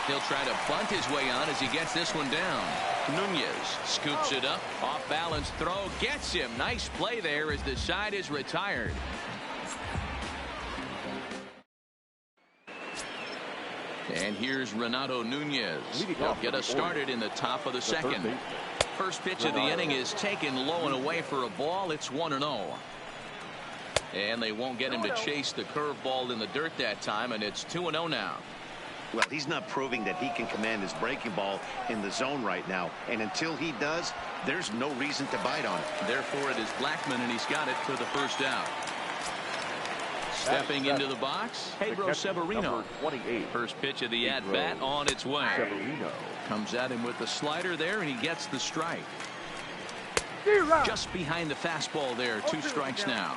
He'll try to bunt his way on as he gets this one down. Nunez scoops it up. Off balance throw. Gets him. Nice play there as the side is retired. And here's Renato Nunez. He'll get us started in the top of the second. First pitch of the inning is taken low and away for a ball. It's 1-0. And they won't get him to chase the curveball in the dirt that time, and it's 2-0 now. Well, he's not proving that he can command his breaking ball in the zone right now. And until he does, there's no reason to bite on it. Therefore, it is Blackmon, and he's got it for the first out. Stepping into the box, Pedro Severino. First pitch of the at-bat on its way. Comes at him with the slider there, and he gets the strike. Just behind the fastball there. 2 strikes now.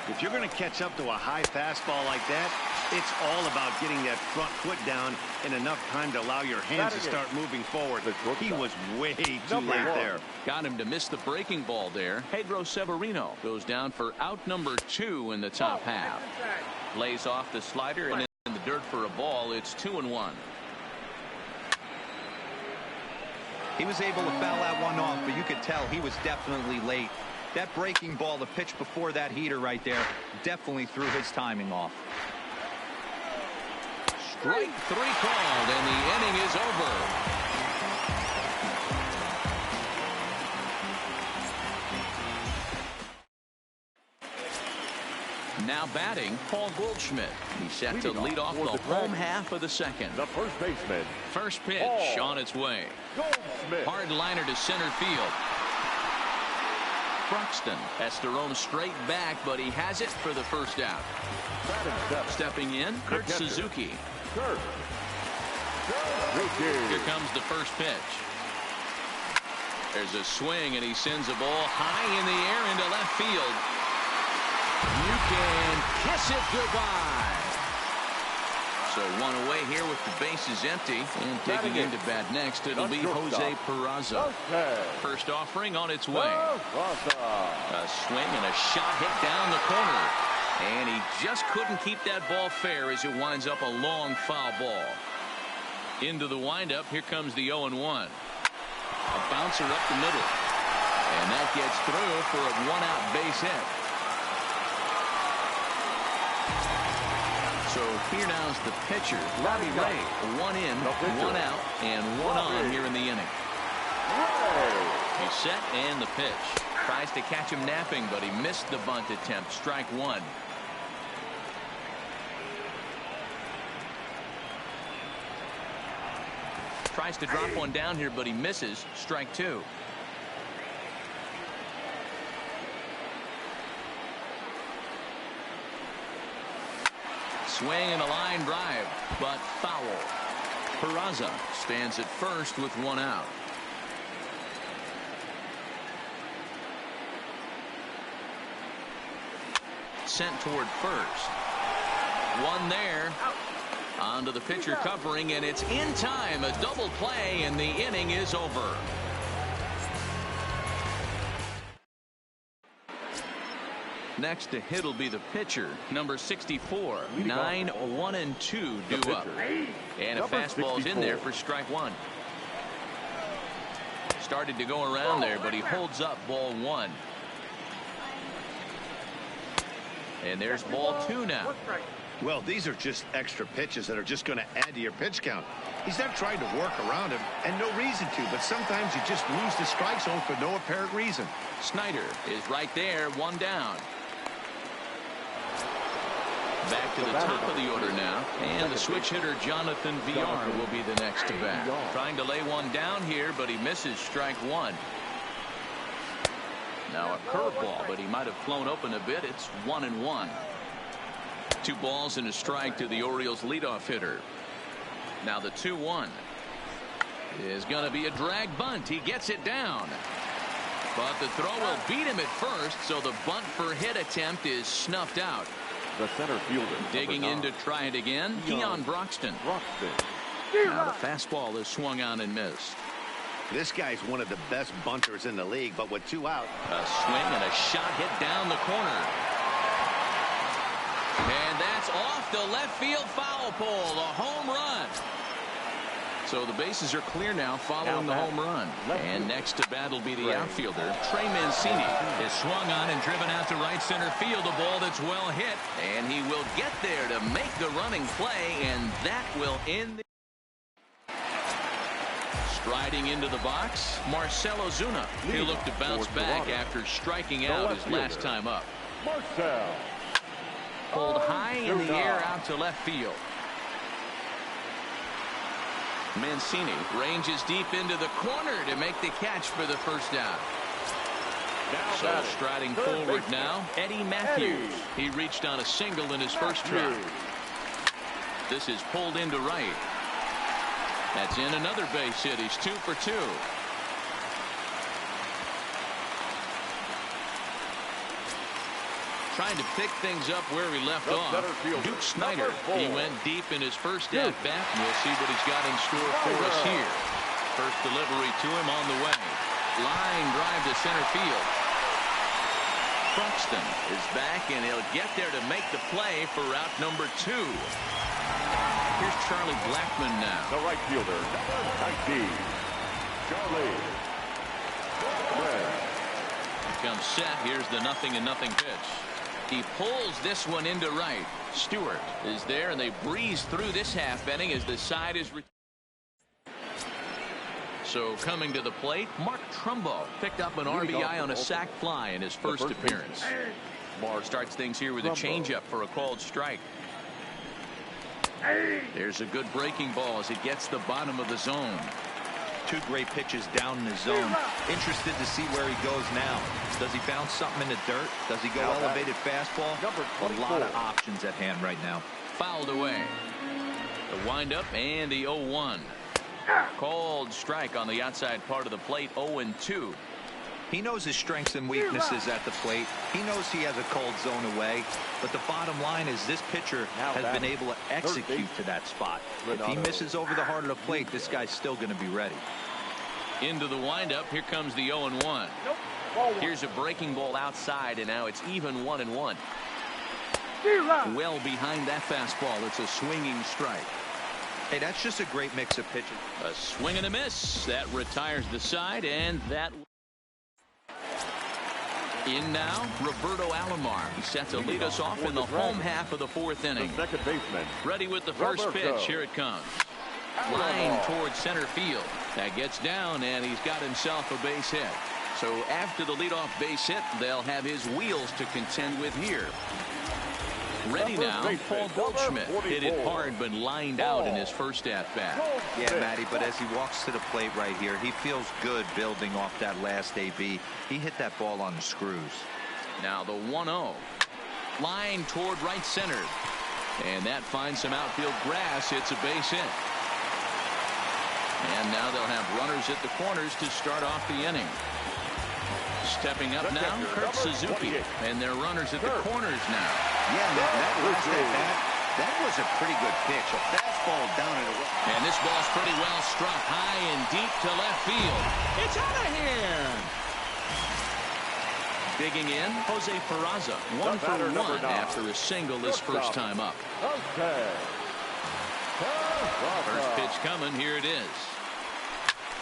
If you're going to catch up to a high fastball like that, it's all about getting that front foot down in enough time to allow your hands to start moving forward. He was way too late there. Got him to miss the breaking ball there. Pedro Severino goes down for out number 2 in the top half. Lays off the slider and in the dirt for a ball. It's 2-1. He was able to foul that one off, but you could tell he was definitely late. That breaking ball, the pitch before that heater right there, definitely threw his timing off. Strike 3 called, and the inning is over. Now batting, Paul Goldschmidt. He's set to lead off the home half of the second. The first baseman. First pitch on its way. Goldschmidt. Hard liner to center field. Broxton has to roam straight back, but he has it for the first out. Stepping in, Kurt Suzuki. Here comes the first pitch. There's a swing, and he sends a ball high in the air into left field. You can kiss it goodbye. So one away here with the bases empty. And taking into bat next, it'll be Jose Peraza. First offering on its way. A swing and a shot hit down the corner. And he just couldn't keep that ball fair as it winds up a long foul ball. Into the windup, here comes the 0-1. A bouncer up the middle. And that gets through for a one-out base hit. So here now's the pitcher, Robbie Ray. 1 in, 1 out, and 1 on here in the inning. He's set and the pitch. Tries to catch him napping, but he missed the bunt attempt. Strike 1. Tries to drop one down here, but he misses. Strike 2. Swing and a line drive, but foul. Peraza stands at first with 1 out. Sent toward first. 1 there. On to the pitcher covering, and it's in time. A double play, and the inning is over. Next to hit will be the pitcher, number 64. 9, 1, and 2 due up. And a fastball's in there for strike 1. Started to go around there, but he holds up ball 1. And there's ball 2 now. Well, these are just extra pitches that are just going to add to your pitch count. He's not trying to work around him, and no reason to, but sometimes you just lose the strike zone for no apparent reason. Snyder is right there, 1 down. Back to the top of the order now, and the switch hitter Jonathan Villar will be the next to bat. Trying to lay one down here, but he misses. Strike 1. Now a curveball, but he might have flown open a bit. It's 1-1. 2 balls and a strike to the Orioles leadoff hitter. Now the 2-1 is going to be a drag bunt. He gets it down, but the throw will beat him at first, so the bunt for hit attempt is snuffed out. The center fielder. Digging in to try it again, Keon Broxton. Now the fastball is swung on and missed. This guy's one of the best bunters in the league, but with 2 out. A swing and a shot hit down the corner. And that's off the left field foul pole. A home run. So the bases are clear now following the home run. And next to bat will be the outfielder, Trey Mancini. Is swung on and driven out to right center field. A ball that's well hit. And he will get there to make the running play. And that will end the... Striding into the box, Marcell Ozuna. He looked to bounce back after striking out his last time up. Marcell. Pulled high in the air out to left field. Mancini ranges deep into the corner to make the catch for the first down. So striding forward now, Eddie Matthews. He reached on a single in his first try. This is pulled into right. That's in another base hit. He's 2 for 2. Trying to pick things up where he left off. Duke Snyder. He went deep in his first at bat. We'll see what he's got in store for us here. First delivery to him on the way. Line drive to center field. Broxton is back, and he'll get there to make the play for route number 2. Here's Charlie Blackmon now. The right fielder, number 19, Charlie. Comes set. Here's the 0-0 pitch. He pulls this one into right. Stewart is there, and they breeze through this half inning as the side is. So coming to the plate, Mark Trumbo picked up an RBI on a sac fly in his first appearance. Mark starts things here with a changeup for a called strike. There's a good breaking ball as it gets the bottom of the zone. Two great pitches down in the zone. Interested to see where he goes now. Does he bounce something in the dirt? Does he go elevated fastball? A lot of options at hand right now. Fouled away. The windup and the 0-1. Called strike on the outside part of the plate. 0-2. He knows his strengths and weaknesses at the plate. He knows he has a cold zone away. But the bottom line is this pitcher has been able to execute to that spot. If he misses over the heart of the plate, this guy's still going to be ready. Into the windup. Here comes the 0-1. Here's a breaking ball outside, and now it's even 1-1. Well behind that fastball. It's a swinging strike. Hey, that's just a great mix of pitches. A swing and a miss. That retires the side, and that. In now, Roberto Alomar. He set to lead us off in the home half of the fourth inning. The second baseman. Ready with the first pitch. Here it comes. Line towards center field. That gets down, and he's got himself a base hit. So after the leadoff base hit, they'll have his wheels to contend with here. Ready now, Paul Goldschmidt hit it hard but lined out in his first at-bat. Yeah, Matty, but as he walks to the plate right here, he feels good building off that last AB. He hit that ball on the screws. Now the 1-0. Line toward right center. And that finds some outfield grass. It's a base hit. And now they'll have runners at the corners to start off the inning. Stepping up now, Kurt Suzuki. And they're runners at the corners now. Yeah, that was a pretty good pitch. A fastball down and away. And this ball's pretty well struck high and deep to left field. It's out of here. Digging in, Jose Peraza. 1 for 1 after a single his first time up. First pitch coming. Here it is.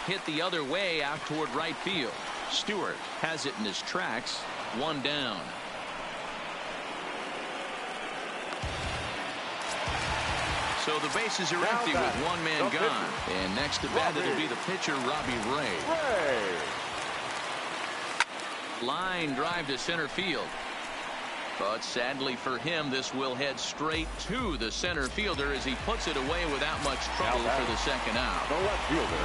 Hit the other way out toward right field. Stewart has it in his tracks. One down. So the bases are empty with one man gone. And next to bat, it'll be the pitcher, Robbie Ray. Line drive to center field. But sadly for him, this will head straight to the center fielder as he puts it away without much trouble for the second out. The left fielder.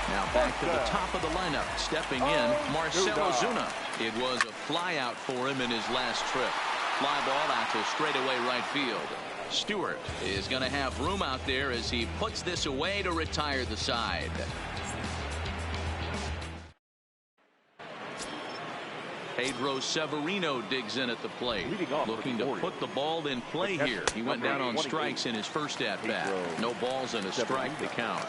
Now back to the top of the lineup. Stepping in, Marcell Ozuna. It was a fly out for him in his last trip. Fly ball out to straightaway right field. Stewart is going to have room out there as he puts this away to retire the side. Pedro Severino digs in at the plate, looking to put the ball in play here. He went down on strikes in his first at-bat. No balls and a strike to count.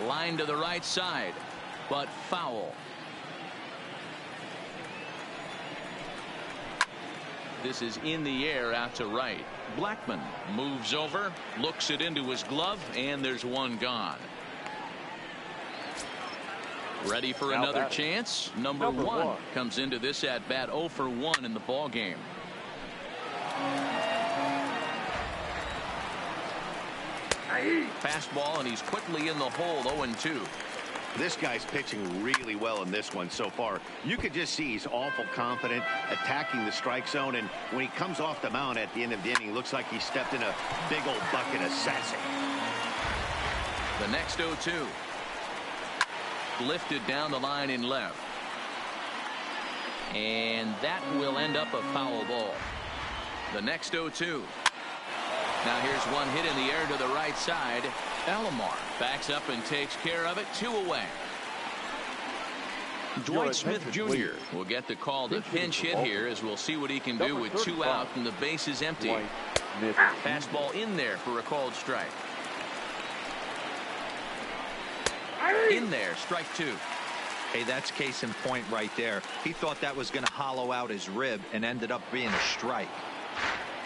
Line to the right side, but foul. This is in the air out to right. Blackmon moves over, looks it into his glove, and there's one gone. Ready for another chance. Number one comes into this at bat 0 for 1 in the ball game. Fastball, and he's quickly in the hole. 0-2. This guy's pitching really well in this one so far. You could just see he's awful confident attacking the strike zone, and when he comes off the mound at the end of the inning, looks like he stepped in a big old bucket of sassy. The next 0-2. Lifted down the line in left. And that will end up a foul ball. The next 0-2. Now here's one hit in the air to the right side. Alomar backs up and takes care of it. 2 away. Dwight Smith Jr. will get the call to pinch hit here, as we'll see what he can do with 2 out and the base is empty. Fastball in there for a called strike. In there, strike 2. Hey, that's case in point right there. He thought that was going to hollow out his rib and ended up being a strike.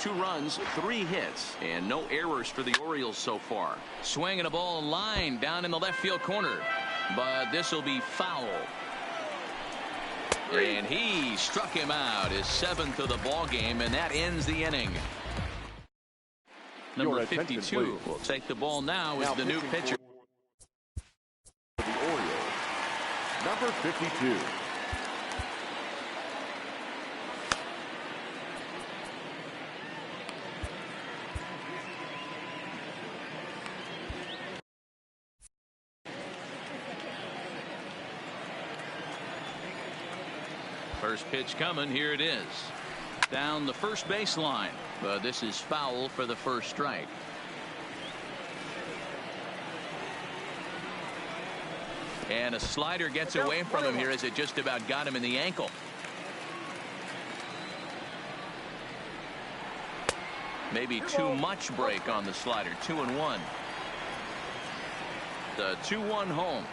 2 runs, 3 hits, and no errors for the Orioles so far. Swinging a ball line down in the left field corner, but this will be foul. And he struck him out, his 7th of the ball game, and that ends the inning. Number 52 will take the ball now as the new pitcher. The Orioles, number 52. First pitch coming. Here it is. Down the first baseline, but this is foul for the first strike. And a slider gets away from him here as it just about got him in the ankle. Maybe too much break on the slider. 2-1. The 2-1 home.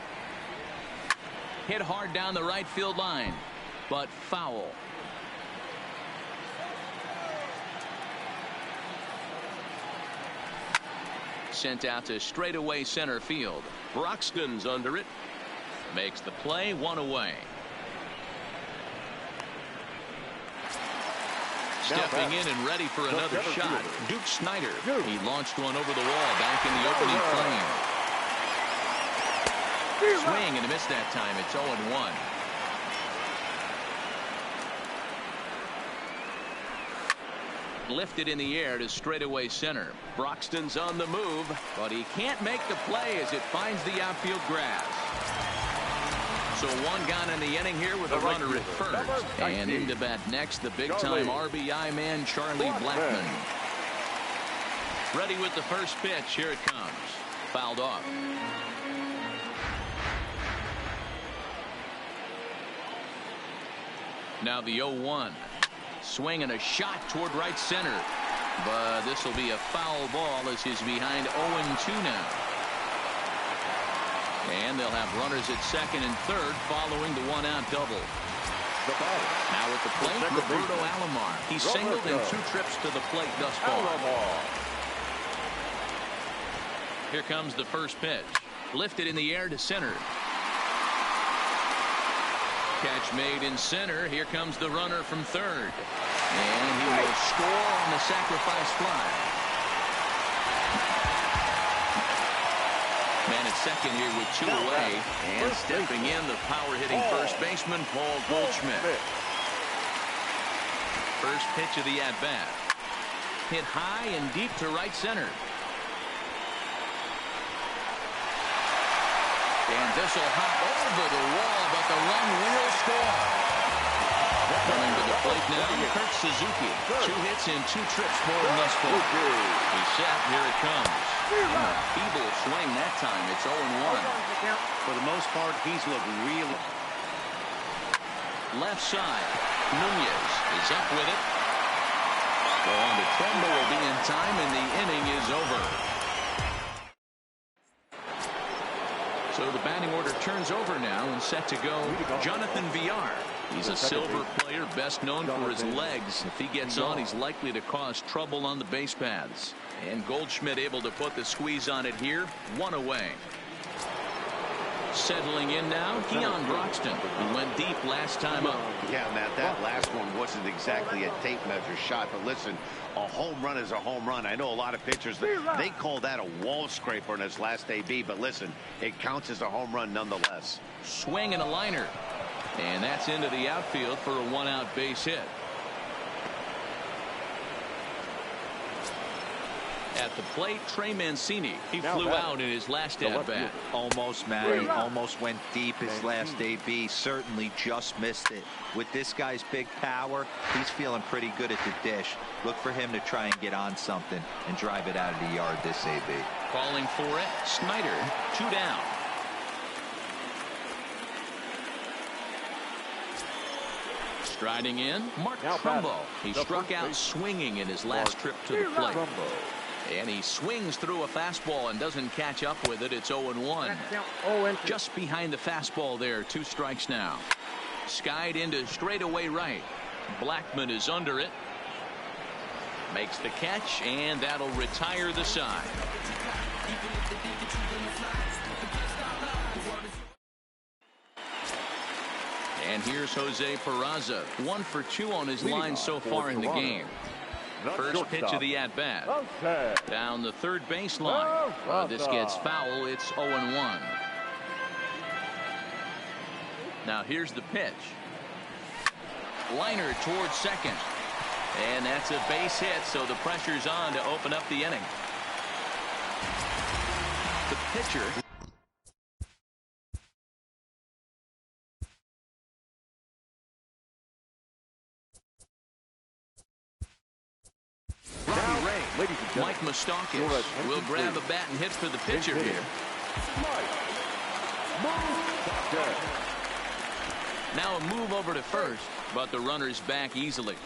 Hit hard down the right field line, but foul. Sent out to straightaway center field. Broxton's under it. Makes the play, 1 away. Stepping in and ready for another shot. Duke Snider. He launched one over the wall back in the opening frame. Swing and a miss that time. It's 0-1. Lifted in the air to straightaway center. Broxton's on the move, but he can't make the play as it finds the outfield grass. So 1 gone in the inning here with a runner at first. And into bat next, the big-time RBI man, Charlie Blackmon. Ready with the first pitch. Here it comes. Fouled off. Now the 0-1. Swing and a shot toward right center. But this will be a foul ball as he's behind 0-2 now. And they'll have runners at second and third following the 1-out double. Now at the plate, Roberto Alomar. He's singled in 2 trips to the plate thus far. Here comes the first pitch. Lifted in the air to center. Catch made in center. Here comes the runner from third. And he will score on the sacrifice fly. Man at second here with 2 away. And stepping in, the power-hitting first baseman, Paul Goldschmidt. First pitch of the at-bat. Hit high and deep to right center. And this will hop over the wall, but the run will score. Coming to the plate now, Kurt Suzuki. 2 hits and 2 trips for him thus far. He's set. Here it comes. A feeble swing that time. It's 0-1. For the most part, he's looked really. Left side. Nunez is up with it. And the Trumbo will be in time, and the inning is over. So the batting order turns over now and set to go. Jonathan Villar. He's a silver player, best known for his legs. If he gets on, he's likely to cause trouble on the base paths. And Goldschmidt able to put the squeeze on it here. 1 away. Settling in now, Keon Broxton, who went deep last time up. Yeah, Matt, that last one wasn't exactly a tape measure shot, but listen, a home run is a home run. I know a lot of pitchers, they call that a wall scraper in his last AB, but listen, it counts as a home run nonetheless. Swing and a liner. And that's into the outfield for a 1-out base hit. At the plate, Trey Mancini. He flew out in his last at-bat. Almost, Matty. Almost went deep his last AB. Certainly just missed it. With this guy's big power, he's feeling pretty good at the dish. Look for him to try and get on something and drive it out of the yard this AB. Calling for it, Snyder. 2 down. Striding in, Mark Trumbo. He struck out swinging in his last trip to the plate. And he swings through a fastball and doesn't catch up with it. It's 0-1. Just behind the fastball there. 2 strikes now. Skied into straightaway right. Blackmon is under it. Makes the catch, and that'll retire the side. And here's Jose Peraza, 1 for 2 on his line so far in the game. First pitch of the at-bat. Down the third baseline. This gets foul. It's 0-1. Now here's the pitch. Liner towards second. And that's a base hit, so the pressure's on to open up the inning. The pitcher. Mike Moustakas will grab a bat and hit for the pitcher here. Now a move over to first, but the runner's back easily.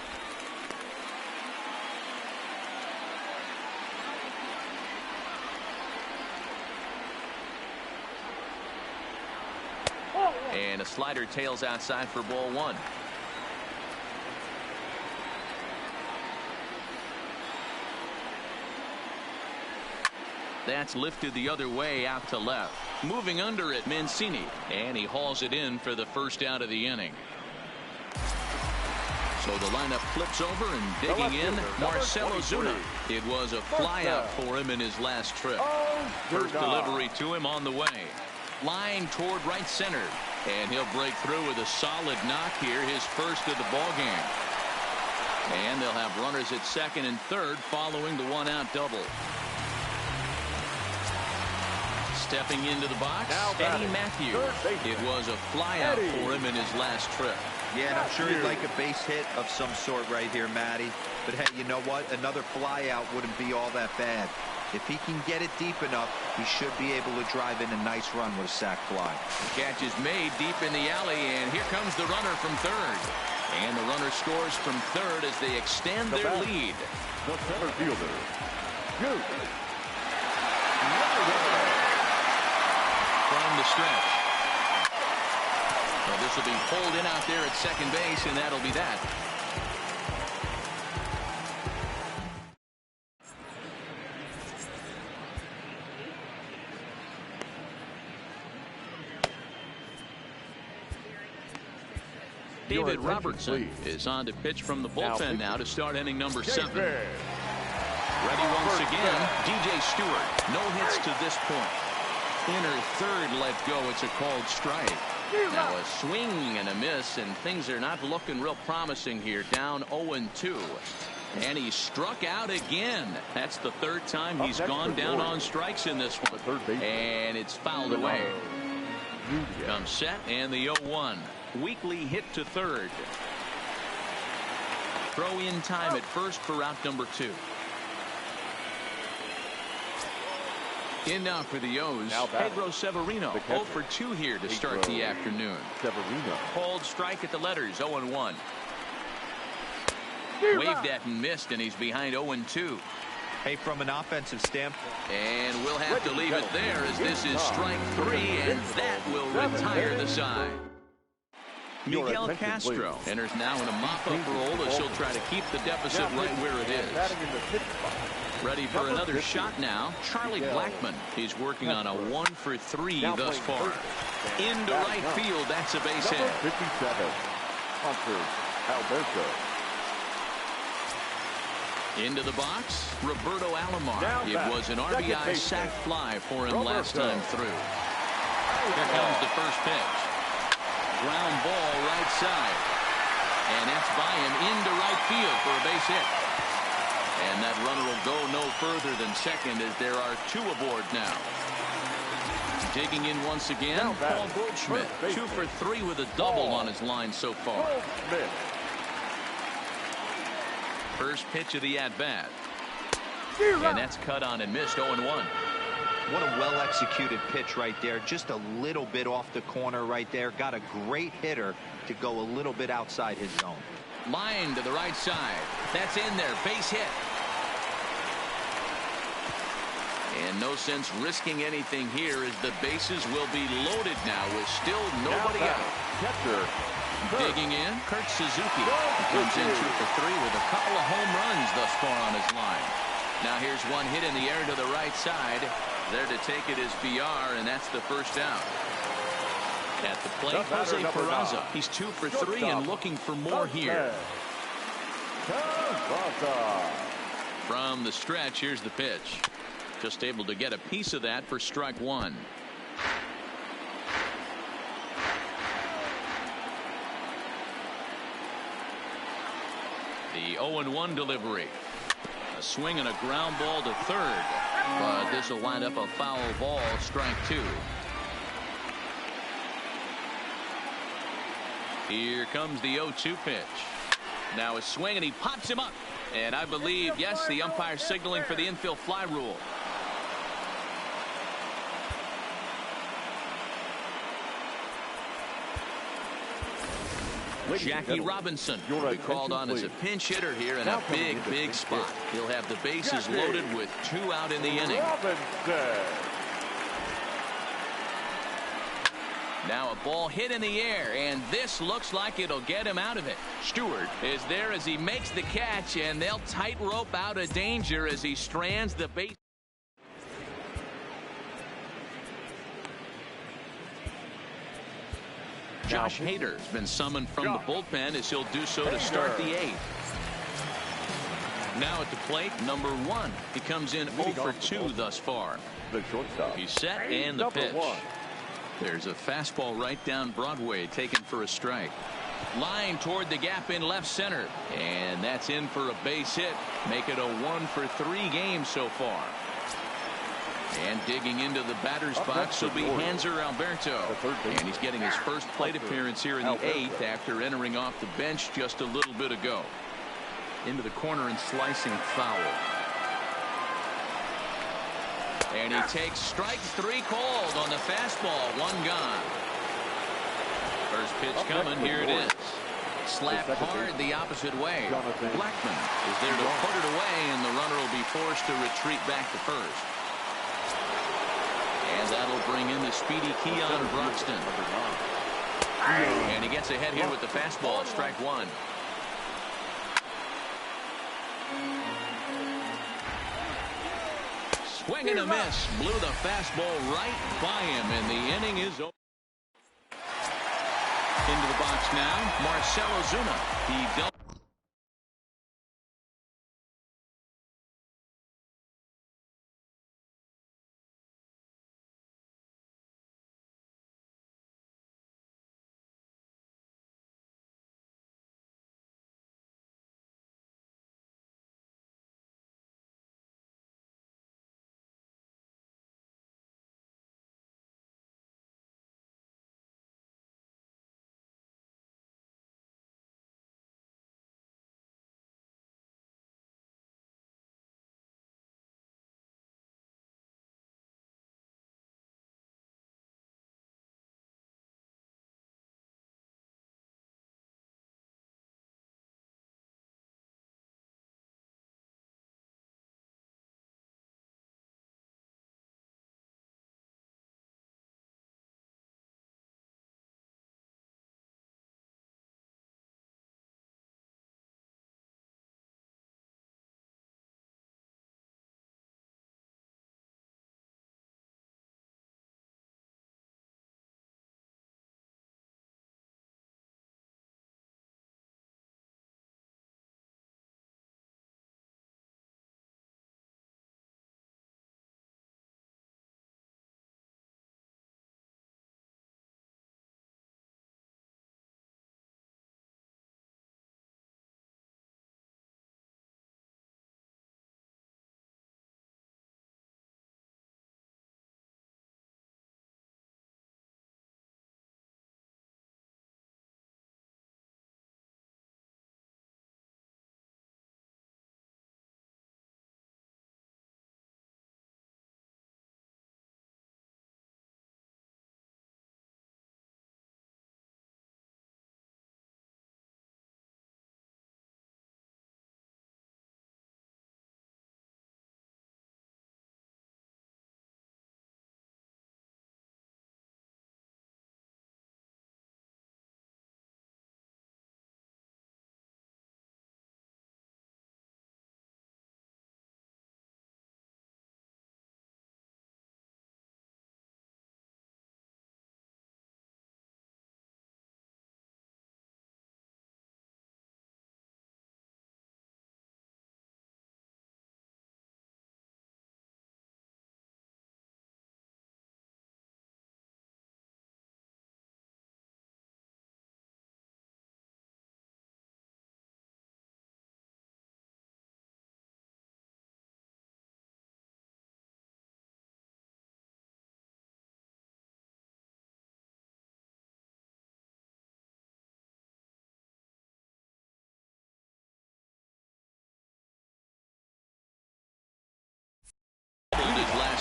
And a slider tails outside for ball 1. That's lifted the other way out to left. Moving under it, Mancini. And he hauls it in for the first out of the inning. So the lineup flips over and digging in, Marcell Ozuna. It was a fly out for him in his last trip. First delivery to him on the way. Line toward right center. And he'll break through with a solid knock here, his first of the ball game. And they'll have runners at second and third following the one-out double. Stepping into the box, Eddie Matthews. It was a flyout for him in his last trip. Yeah, and I'm sure he'd like a base hit of some sort right here, Matty. But hey, you know what? Another flyout wouldn't be all that bad. If he can get it deep enough, he should be able to drive in a nice run with a sac fly. The catch is made deep in the alley, and here comes the runner from third. And the runner scores from third as they extend their lead. The center fielder, from the stretch. Well, this will be pulled in out there at second base, and that'll be that. David Robertson is on to pitch from the bullpen now to start inning number 7. Ready once again, DJ Stewart. No hits to this point. Inner third let go. It's a called strike. Now a swing and a miss, and things are not looking real promising here. Down 0-2. And he struck out again. That's the third time he's gone down on strikes in this one. And it's fouled away. Comes set, and the 0-1. Weekly hit to third. Throw in time at first for out number 2. In now for the O's, Pedro Severino. 0 for 2 here to start the afternoon. Called strike at the letters, 0-1. Waved at and missed, and he's behind 0-2. Hey, from an offensive standpoint. And we'll have to leave it there as this is strike 3, and that will retire the side. Miguel Castro enters now in a mop-up role as he'll try to keep the deficit right where it is. Ready for another shot now. Charlie Blackmon. He's working on a 1 for 3 thus far. Into right field. That's a base hit. 57. Alberto. Into the box, Roberto Alomar. It was an RBI sac fly for him last time through. Here comes the first pitch. Ground ball right side. And that's by him into right field for a base hit. And that runner will go no further than second as there are 2 aboard now. Digging in once again, Paul Goldschmidt. 2 for 3 with a double on his line so far. First pitch of the at-bat. And that's cut on and missed, 0-1. What a well-executed pitch right there. Just a little bit off the corner right there. Got a great hitter to go a little bit outside his zone. Line to the right side. That's in there. Base hit. And no sense risking anything here as the bases will be loaded now with still nobody out. Catcher Digging in, Kurt Suzuki. He comes in 2 for 3 with a couple of home runs thus far on his line. Now here's one hit in the air to the right side. There to take it is BR, and that's the first out. At the plate, Jose Peraza. He's 2 for 3 and looking for more here. From the stretch, here's the pitch. Just able to get a piece of that for strike 1. The 0-1 delivery. A swing and a ground ball to third. But this will wind up a foul ball, strike 2. Here comes the 0-2 pitch. Now a swing, and he pops him up. And I believe, yes, the umpire signaling for the infield fly rule. Jackie Robinson will be called on as a pinch hitter here in a big spot. He'll have the bases loaded with 2 out in the inning. Now a ball hit in the air, and this looks like it'll get him out of it. Stewart is there as he makes the catch, and they'll tightrope out of danger as he strands the base. Josh Hader has been summoned from the bullpen as he'll do so to start the 8th. Now at the plate, number 1. He comes in 0 for 2 thus far. He's set, and the pitch. There's a fastball right down Broadway taken for a strike. Line toward the gap in left center. And that's in for a base hit. Make it a 1 for 3 game so far. And digging into the batter's box will be Hanser Alberto. And he's getting his first plate appearance here in the 8th after entering off the bench just a little bit ago. Into the corner and slicing foul. And he takes strike 3 called on the fastball. 1 gone. First pitch coming. Here it is. Slapped hard the opposite way. Blackman is there to put it away, and the runner will be forced to retreat back to first. And that'll bring in the speedy Keon Broxton. And he gets ahead here with the fastball. Strike 1. Swing and a miss. Blew the fastball right by him, and the inning is over. Into the box now, Marcell Ozuna. He dealt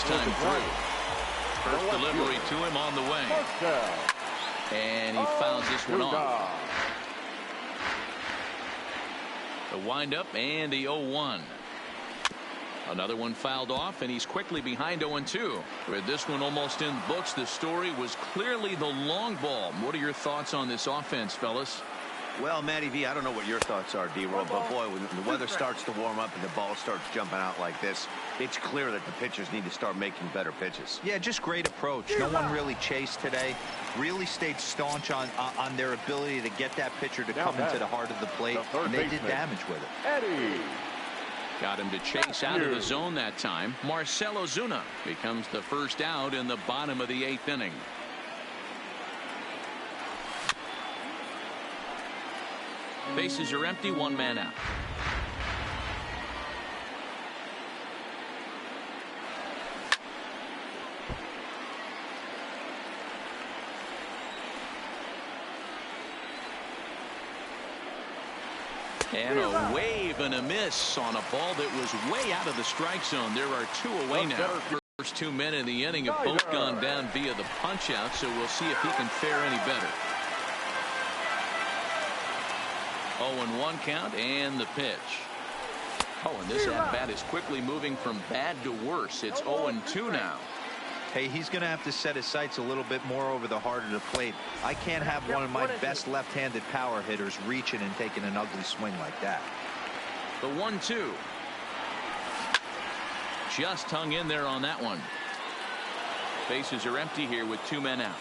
this time through. First delivery to him on the way. And he fouls this one off. The windup and the 0-1. Another one fouled off, and he's quickly behind 0-2. With this one almost in the books, the story was clearly the long ball. What are your thoughts on this offense, fellas? Well, Matty V, I don't know what your thoughts are, D-Roll, but boy, when the weather starts to warm up and the ball starts jumping out like this, it's clear that the pitchers need to start making better pitches. Yeah, just great approach. No one really chased today. Really stayed staunch on their ability to get that pitcher to come into the heart of the plate, and they did damage with it. Eddie. Got him to chase out of the zone that time. Marcell Ozuna becomes the first out in the bottom of the 8th inning. Bases are empty, one man out. And a wave and a miss on a ball that was way out of the strike zone. There are 2 away now. First 2 men in the inning have both gone down via the punch out, so we'll see if he can fare any better. 0-1 count and the pitch. Oh, and this at-bat is quickly moving from bad to worse. It's 0-2 now. Hey, he's going to have to set his sights a little bit more over the heart of the plate. I can't have one of my best left-handed power hitters reaching and taking an ugly swing like that. The 1-2. Just hung in there on that one. Bases are empty here with 2 men out.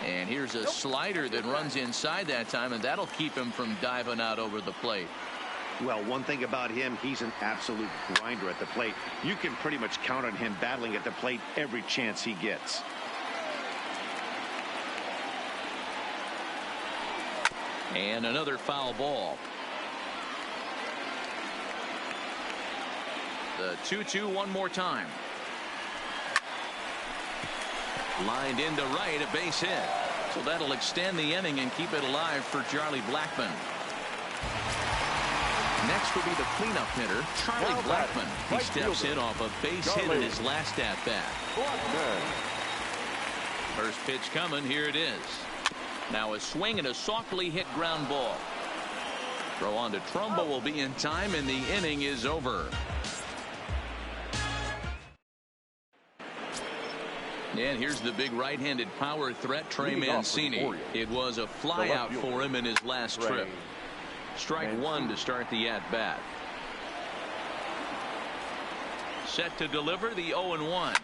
And here's a slider that runs inside that time, and that'll keep him from diving out over the plate. Well, one thing about him, he's an absolute grinder at the plate. You can pretty much count on him battling at the plate every chance he gets. And another foul ball. The 2-2 one more time. Lined into right, a base hit. So that'll extend the inning and keep it alive for Charlie Blackmon. Next will be the cleanup hitter, Charlie Blackmon. He steps in off a base hit in his last at-bat. First pitch coming, here it is. Now a swing and a softly hit ground ball. Throw on to Trumbo will be in time, and the inning is over. And here's the big right-handed power threat, Trey Mancini. It was a flyout for him in his last trip. Strike 1 to start the at-bat. Set to deliver the 0-1.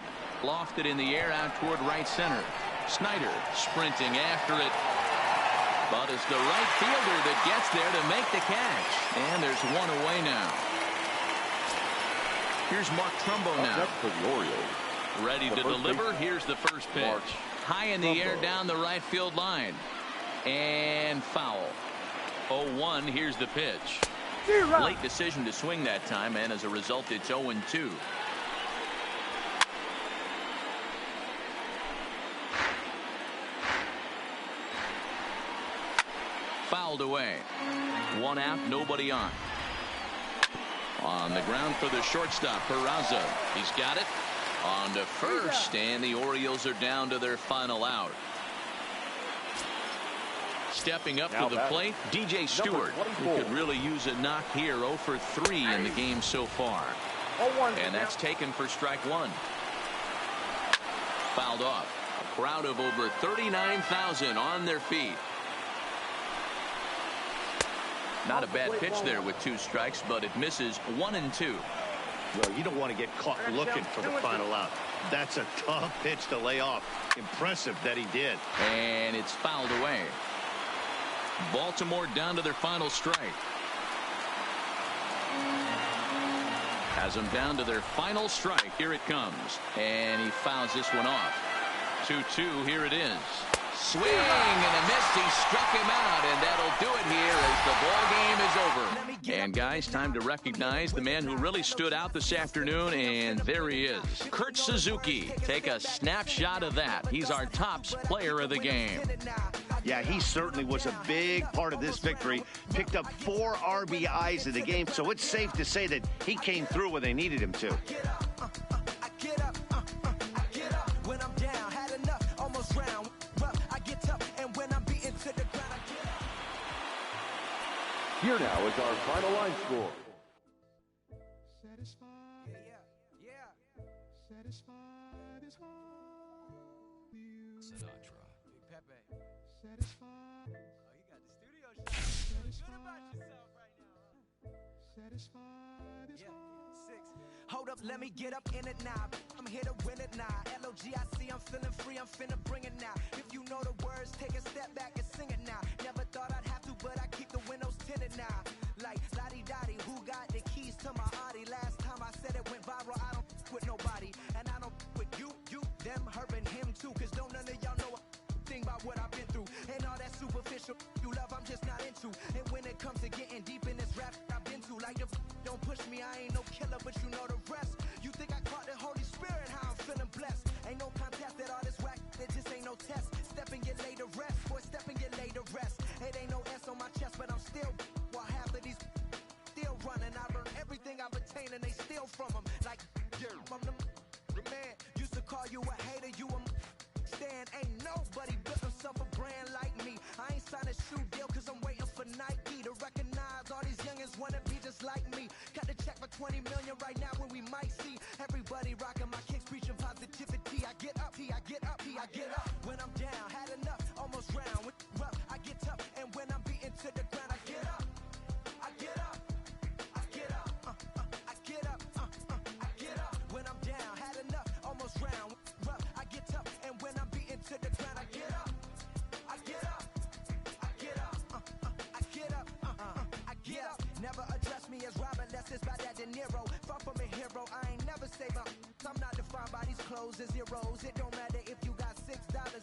Lofted in the air out toward right center. Snyder sprinting after it. But it's the right fielder that gets there to make the catch. And there's 1 away now. Here's Mark Trumbo now. For the Orioles. Ready to deliver. Here's the first pitch. High in the air down the right field line. And foul. 0-1. Here's the pitch. Late decision to swing that time, and as a result, it's 0-2. Fouled away. 1 out, nobody on. On the ground for the shortstop, Peraza. He's got it. On to first, and the Orioles are down to their final out. Stepping up to the plate, DJ Stewart, who could really use a knock here. 0 for 3 in the game so far. And that's taken for strike 1. Fouled off. A crowd of over 39,000 on their feet. Not a bad pitch there with 2 strikes, but it misses 1 and 2. Well, you don't want to get caught looking for the final out. That's a tough pitch to lay off. Impressive that he did. And it's fouled away. Baltimore down to their final strike. Has them down to their final strike. Here it comes. And he fouls this one off. 2-2. Here it is. Swing and a miss. He struck him out, and that'll do it here as the ball game is over. And guys, time to recognize the man who really stood out this afternoon, and there he is, Kurt Suzuki. Take a snapshot of that. He's our tops player of the game. Yeah, he certainly was a big part of this victory. Picked up 4 RBIs in the game, so it's safe to say that he came through when they needed him to. Here now is our final line score. Satisfied is all you. Sinatra. Big Pepe. Satisfied. Oh, you got the studio shot. Feel good about yourself right now, huh? Satisfied is all. 6. Hold up, let me get up in it now. I'm here to win it now. LOGIC, I'm feeling free, I'm finna bring it now. If you know the words, take a step back and sing it now. Never thought I'd have to, but I keep the windows tinted now. Like, lottie-dottie, who got the keys to my Audi? Last time I said it went viral, I don't with nobody. And I don't with you, them, her, and him too. Cause don't none of y'all know a thing about what I've been through. And all that superficial you love, I'm just not into. And when it comes to getting deep in this rap I've been to, like the don't push me, I ain't no killer, but you know the rest. You think I caught the Holy Spirit, how I'm feeling blessed. Ain't no contest at all this whack, it just ain't no test. Step and get laid to rest, boy, step and get laid to rest. It ain't no S on my chest, but I'm still, while half of these still running. I learned everything I've attained and they steal from them. Like, I'm the man, used to call you a hater, you a stand. Ain't nobody built himself a brand like me. I ain't signed a shoe deal cause I'm waiting for Nike to recognize all these youngins wanna be just like me. Got the check for 20 million right now when we might see everybody rocking my kicks, preaching positivity. I get up, I get up, I get up. When I'm down, had enough, almost round. With rough, I get tough, and when I'm beaten to the ground, I get up, I get up, I get up, I get up, I get up. When I'm down, had enough, almost round. With rough, I get tough, and when I'm beaten to the ground, I get up, I get up, I get up, I get up, I get up. Never address me as Robin, that's just by that De Niro. Far from a hero, I ain't never say my. I'm not defined by these clothes as zeros. It don't matter if you got $6,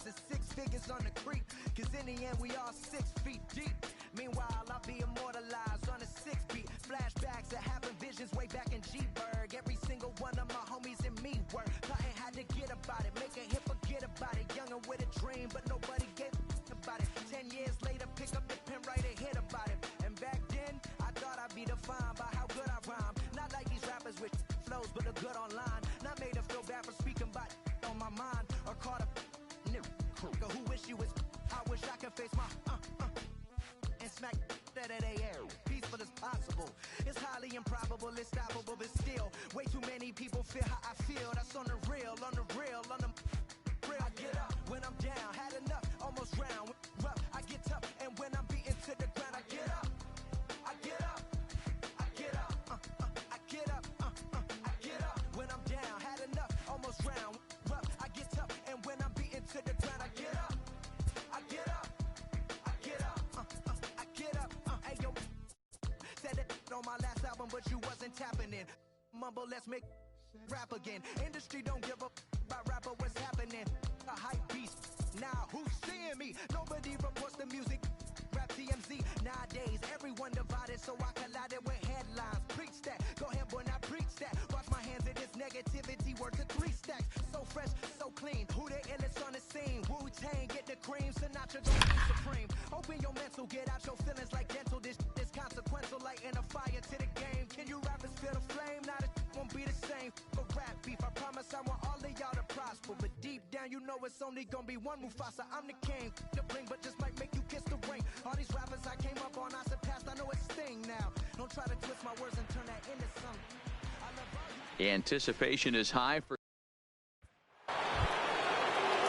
it's 6 figures on the creek. Cause in the end, we all 6 feet deep. Meanwhile, I'll be immortalized on a 6 beat. Flashbacks that happen, visions way back in G-Berg. Every single one of my homies and me were plotting how to get about it. Make a hit, forget about it. Young and with a dream, but nobody gave about it. 10 years later, pick up the pen, write a hit about it. And back then, I thought I'd be defined by how good I rhyme. Not like these rappers with flows, but look good online. Not made to feel bad for speaking about on my mind. Or caught a nigga who wish you was. I wish I could face my and smack that at air. Peaceful as possible. It's highly improbable, it's stoppable, but still, way too many people feel how I feel. That's on the real, on the real, on the real. I get up when I'm down, had enough, almost round. Rough, I get tough, and when I'm beaten to the ground, I get up, I get up, I get up, I get up, I get up. When I'm down, had enough, almost round. Rough, I get tough, and when I'm beaten to the ground, I get up, I get up, I get up, I get up. Hey yo, said it on my last album, but you wasn't tapping in. Mumble, let's make rap again. Industry don't give up about rapper, what's happening? A hype beast. Now who's seeing me? Nobody reports the music. Rap TMZ. Nowadays, everyone divided, so I collided with headlines. Preach that. Go ahead, boy, now preach that. Wash my hands of this negativity. Work to 3 stacks. So fresh, so clean. Who the illest on the scene? Wu-Tang, get the cream. Sinatra gon' be supreme. Open your mental, get out your feelings like dental. This is consequential, lighting a fire to the game. Can you rappers feel the flame? Now it won't be the same. For rap beef, I promise I want all of y'all to prosper. But deep down, you know it's only gonna be one Mufasa. I'm the king. The bling, but just might make you kiss the ring. All these rappers I came up on, I surpassed. I know it's Sting now. Don't try to twist my words and turn that into something. I love all you. Anticipation is high for.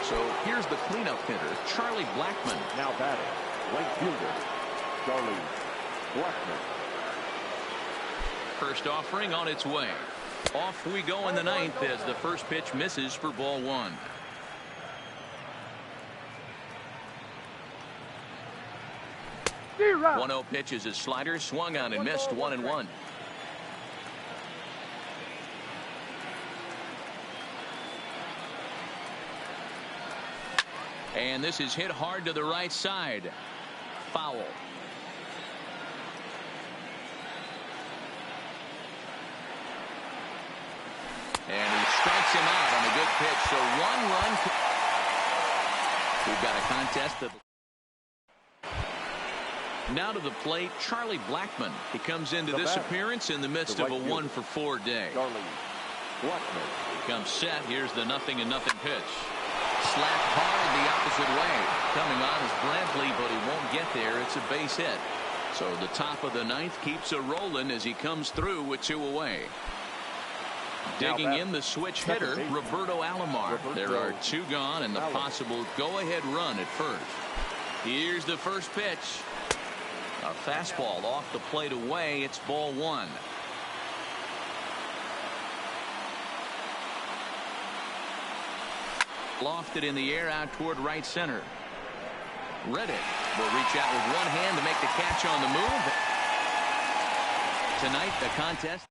So here's the cleanup hitter, Charlie Blackmon. Now batting, right fielder, Charlie Blackmon. First offering on its way. Off we go in the 9th as the first pitch misses for ball 1. D-Rock. 1-0 pitch is his slider, swung on and missed, 1-1. And this is hit hard to the right side. Foul. And he strikes him out on a good pitch. So 1 run. We've got a contest that Now to the plate, Charlie Blackmon. He comes into this appearance in the midst of a 1-for-4 day. He comes set. Here's the 0-0 pitch. Slapped hard the opposite way. Coming on is Brantley, but he won't get there. It's a base hit. So the top of the 9th keeps a rolling as he comes through with 2 away. Digging in the switch hitter, Roberto Alomar. There are 2 gone and the possible go-ahead run at first. Here's the first pitch. A fastball off the plate away. It's ball 1. Lofted in the air out toward right center. Reddick will reach out with one hand to make the catch on the move. Tonight, the contest.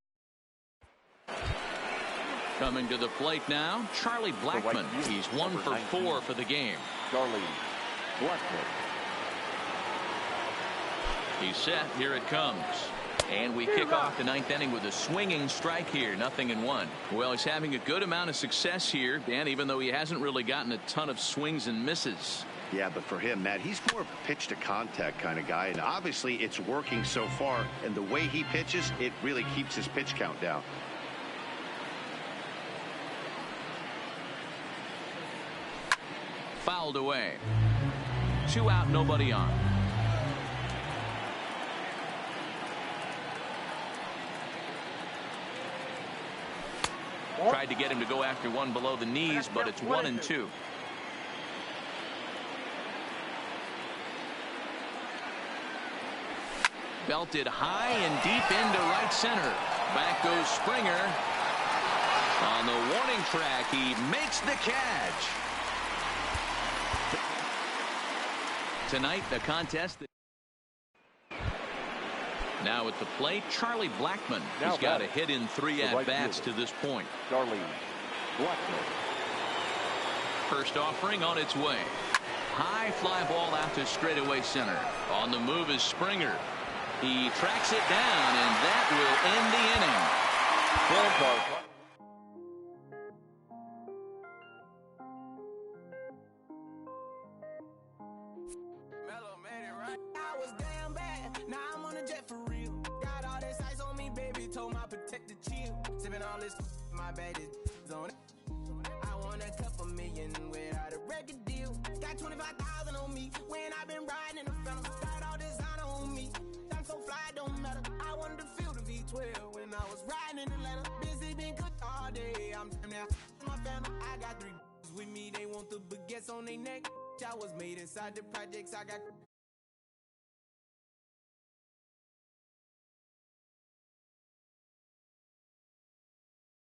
Coming to the plate now, Charlie Blackmon. He's 1-for-4 for the game. Charlie Blackmon. He's set. Here it comes. And we kick off the 9th inning with a swinging strike here. 0-1. Well, he's having a good amount of success here, Dan, even though he hasn't really gotten a ton of swings and misses. Yeah, but for him, Matt, he's more of a pitch to contact kind of guy, and obviously it's working so far, and the way he pitches, it really keeps his pitch count down. Fouled away. 2 out, nobody on. Tried to get him to go after one below the knees, but it's 1-2. Belted high and deep into right center. Back goes Springer. On the warning track, he makes the catch. Tonight, the contest. Now at the plate, Charlie Blackmon. He's got a hit in 3 at-bats to this point. Charlie Blackmon. First offering on its way. High fly ball out to straightaway center. On the move is Springer. He tracks it down, and that will end the inning. Mellow made it right. I was damn bad. Now I'm on a jet for real. Got all this ice on me, baby. Told my protector chill. Sipping all this, my bad is on it. I want a couple million without a record deal. Got 25,000 on me when I've been riding in the phantom. Got all designer on me. I'm so fly, don't matter. I wanted to feel the V12 when I was riding in Atlanta. Busy been good all day. I'm now my family. I got 3 with me. They want the baguettes on their neck. I was made inside the projects. I got